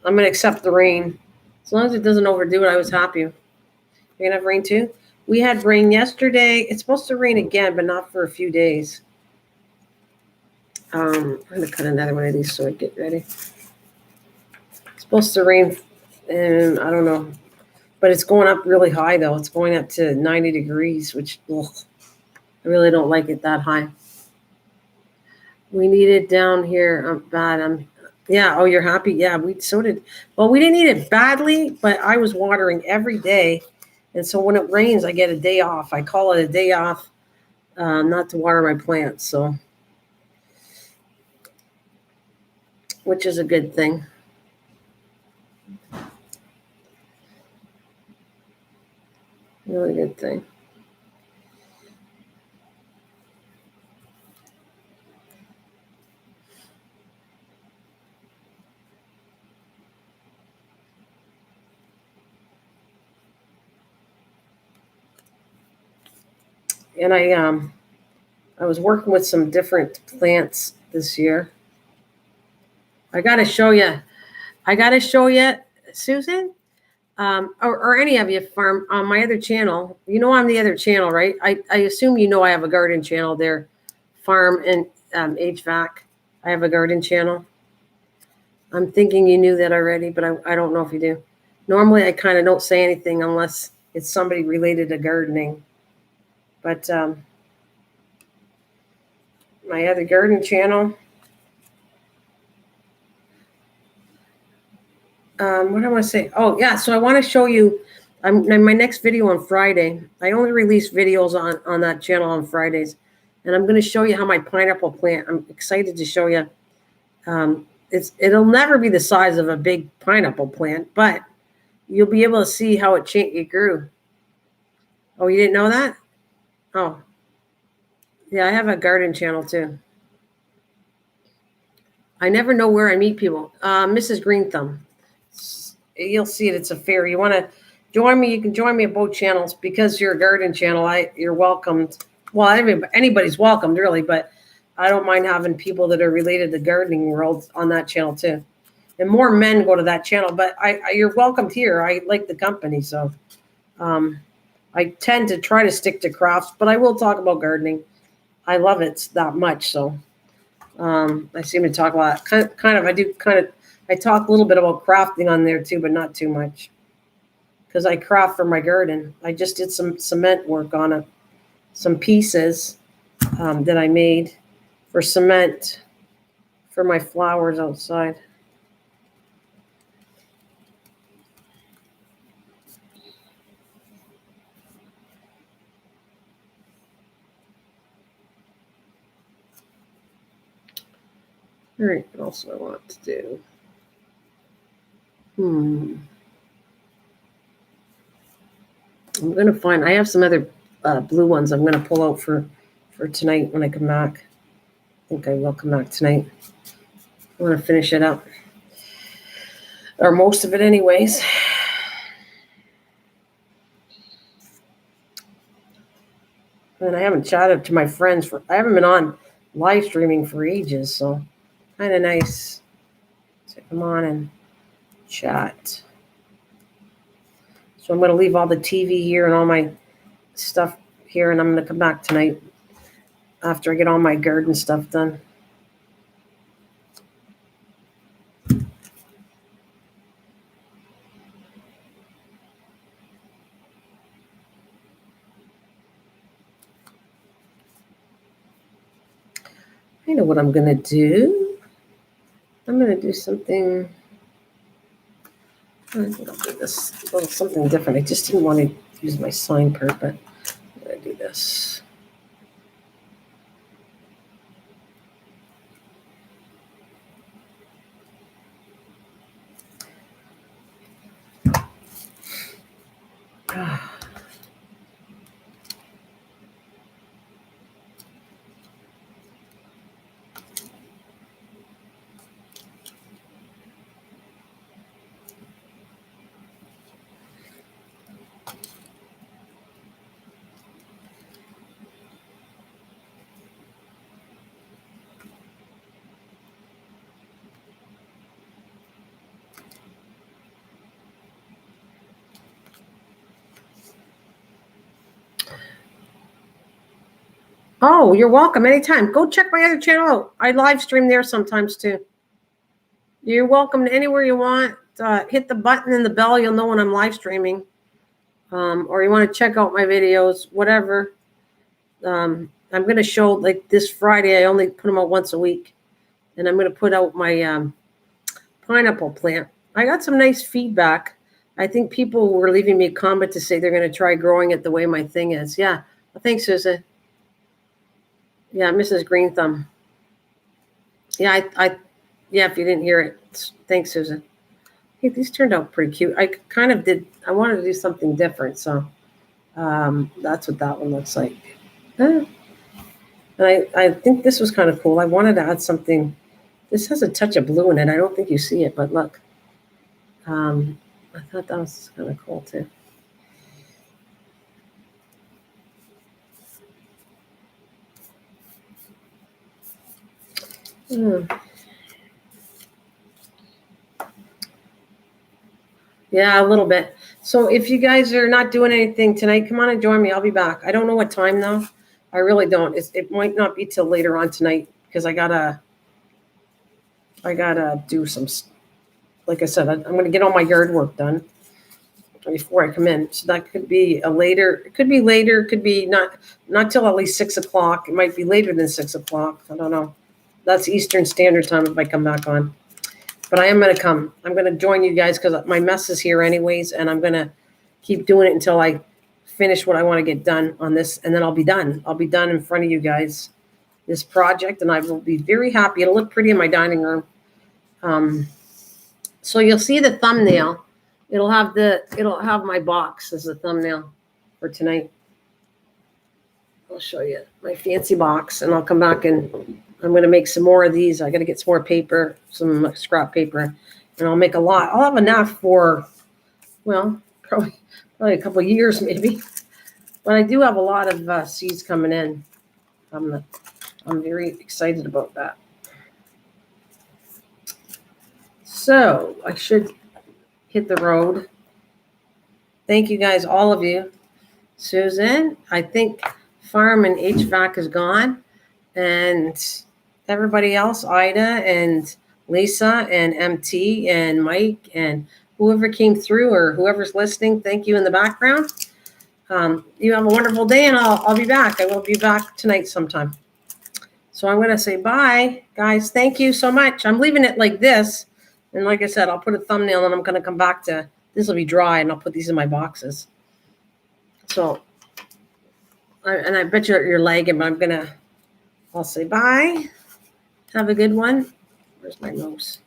accept the rain as long as it doesn't overdo it. I was happy. You're gonna have rain too. We had rain yesterday. It's supposed to rain again, but not for a few days. I'm gonna cut another one of these so I get ready. It's supposed to rain, and I don't know, but it's going up really high though. It's going up to 90 degrees, which ugh, I really don't like it that high. We need it down here. I'm bad. Yeah. Oh, you're happy? Yeah. We so did. Well, we didn't need it badly, but I was watering every day, and so when it rains, I get a day off. I call it a day off, not to water my plants. So, which is a good thing. Really good thing. And I was working with some different plants this year. I got to show you. I got to show you, Susan, or any of you farm on my other channel. You know, on the other channel, right? I assume you know I have a garden channel there, farm and HVAC. I have a garden channel. I'm thinking you knew that already, but I don't know if you do. Normally, I kind of don't say anything unless it's somebody related to gardening. But my other garden channel. What do I want to say? Oh, yeah. So I want to show you my next video on Friday. I only release videos on that channel on Fridays. And I'm going to show you how my pineapple plant, I'm excited to show you. It'll never be the size of a big pineapple plant, but you'll be able to see how it grew. Oh, you didn't know that? Oh, yeah. I have a garden channel too. I never know where I meet people. Mrs. Green Thumb. You'll see it. It's a fair. You want to join me? You can join me at both channels because you're a garden channel. You're welcomed. Well, anybody's welcomed, really, but I don't mind having people that are related to gardening world on that channel too. And more men go to that channel, but you're welcomed here. I like the company, so um, I tend to try to stick to crafts, but I will talk about gardening. I love it that much, so I seem to talk a lot. I talk a little bit about crafting on there too, but not too much because I craft for my garden. I just did some cement work on it, some pieces that I made for cement for my flowers outside. All right, what else do I want to do? I'm gonna find. I have some other blue ones. I'm gonna pull out for tonight when I come back. I think I will come back tonight. I want to finish it up, or most of it, anyways. And I haven't chatted to my friends I haven't been on live streaming for ages, so kind of nice to come on and chat. So I'm going to leave all the TV here and all my stuff here, and I'm going to come back tonight after I get all my garden stuff done. I know what I'm going to do. I'm going to do something. I think I'll do this a little something different. I just didn't want to use my sign part, but I'm going to do this. Oh, you're welcome anytime. Go check my other channel out. I live stream there sometimes too. You're welcome to anywhere you want. Hit the button and the bell. You'll know when I'm live streaming. Or you want to check out my videos, whatever. I'm going to show, like this Friday, I only put them out once a week. And I'm going to put out my pineapple plant. I got some nice feedback. I think people were leaving me a comment to say they're going to try growing it the way my thing is. Yeah. Well, thanks, Susan. Yeah, Mrs. Green Thumb. Yeah, yeah, if you didn't hear it. Thanks, Susan. Hey, these turned out pretty cute. I wanted to do something different, so that's what that one looks like. And I think this was kind of cool. I wanted to add something. This has a touch of blue in it. I don't think you see it, but look. I thought that was kind of cool too. Yeah, a little bit. So if you guys are not doing anything tonight, come on and join me. I'll be back. I don't know what time though. I really don't. It might not be till later on tonight because I gotta do some. Like I said, I'm gonna get all my yard work done before I come in. So that could be a later. It could be later. It could be not till at least 6 o'clock. It might be later than 6 o'clock. I don't know. That's Eastern Standard Time if I come back on. But I am going to come. I'm going to join you guys because my mess is here anyways, and I'm going to keep doing it until I finish what I want to get done on this, and then I'll be done. I'll be done in front of you guys, this project, and I will be very happy. It'll look pretty in my dining room. So you'll see the thumbnail. It'll have my box as the thumbnail for tonight. I'll show you my fancy box, and I'll come back and I'm going to make some more of these. I got to get some more paper, some scrap paper, and I'll make a lot. I'll have enough for, well, probably a couple of years maybe. But I do have a lot of seeds coming in. I'm very excited about that. So I should hit the road. Thank you guys, all of you. Susan, I think Farm and HVAC is gone. And everybody else, Ida and Lisa and MT and Mike and whoever came through or whoever's listening, thank you in the background. You have a wonderful day, and I'll be back. I will be back tonight sometime. So I'm going to say bye, guys. Thank you so much. I'm leaving it like this. And like I said, I'll put a thumbnail, and I'm going to come back to this will be dry, and I'll put these in my boxes. So, I bet you're lagging, but I'll say bye. Have a good one. Where's my nose?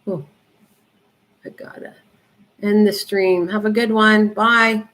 Oh, I gotta end the stream. Have a good one. Bye.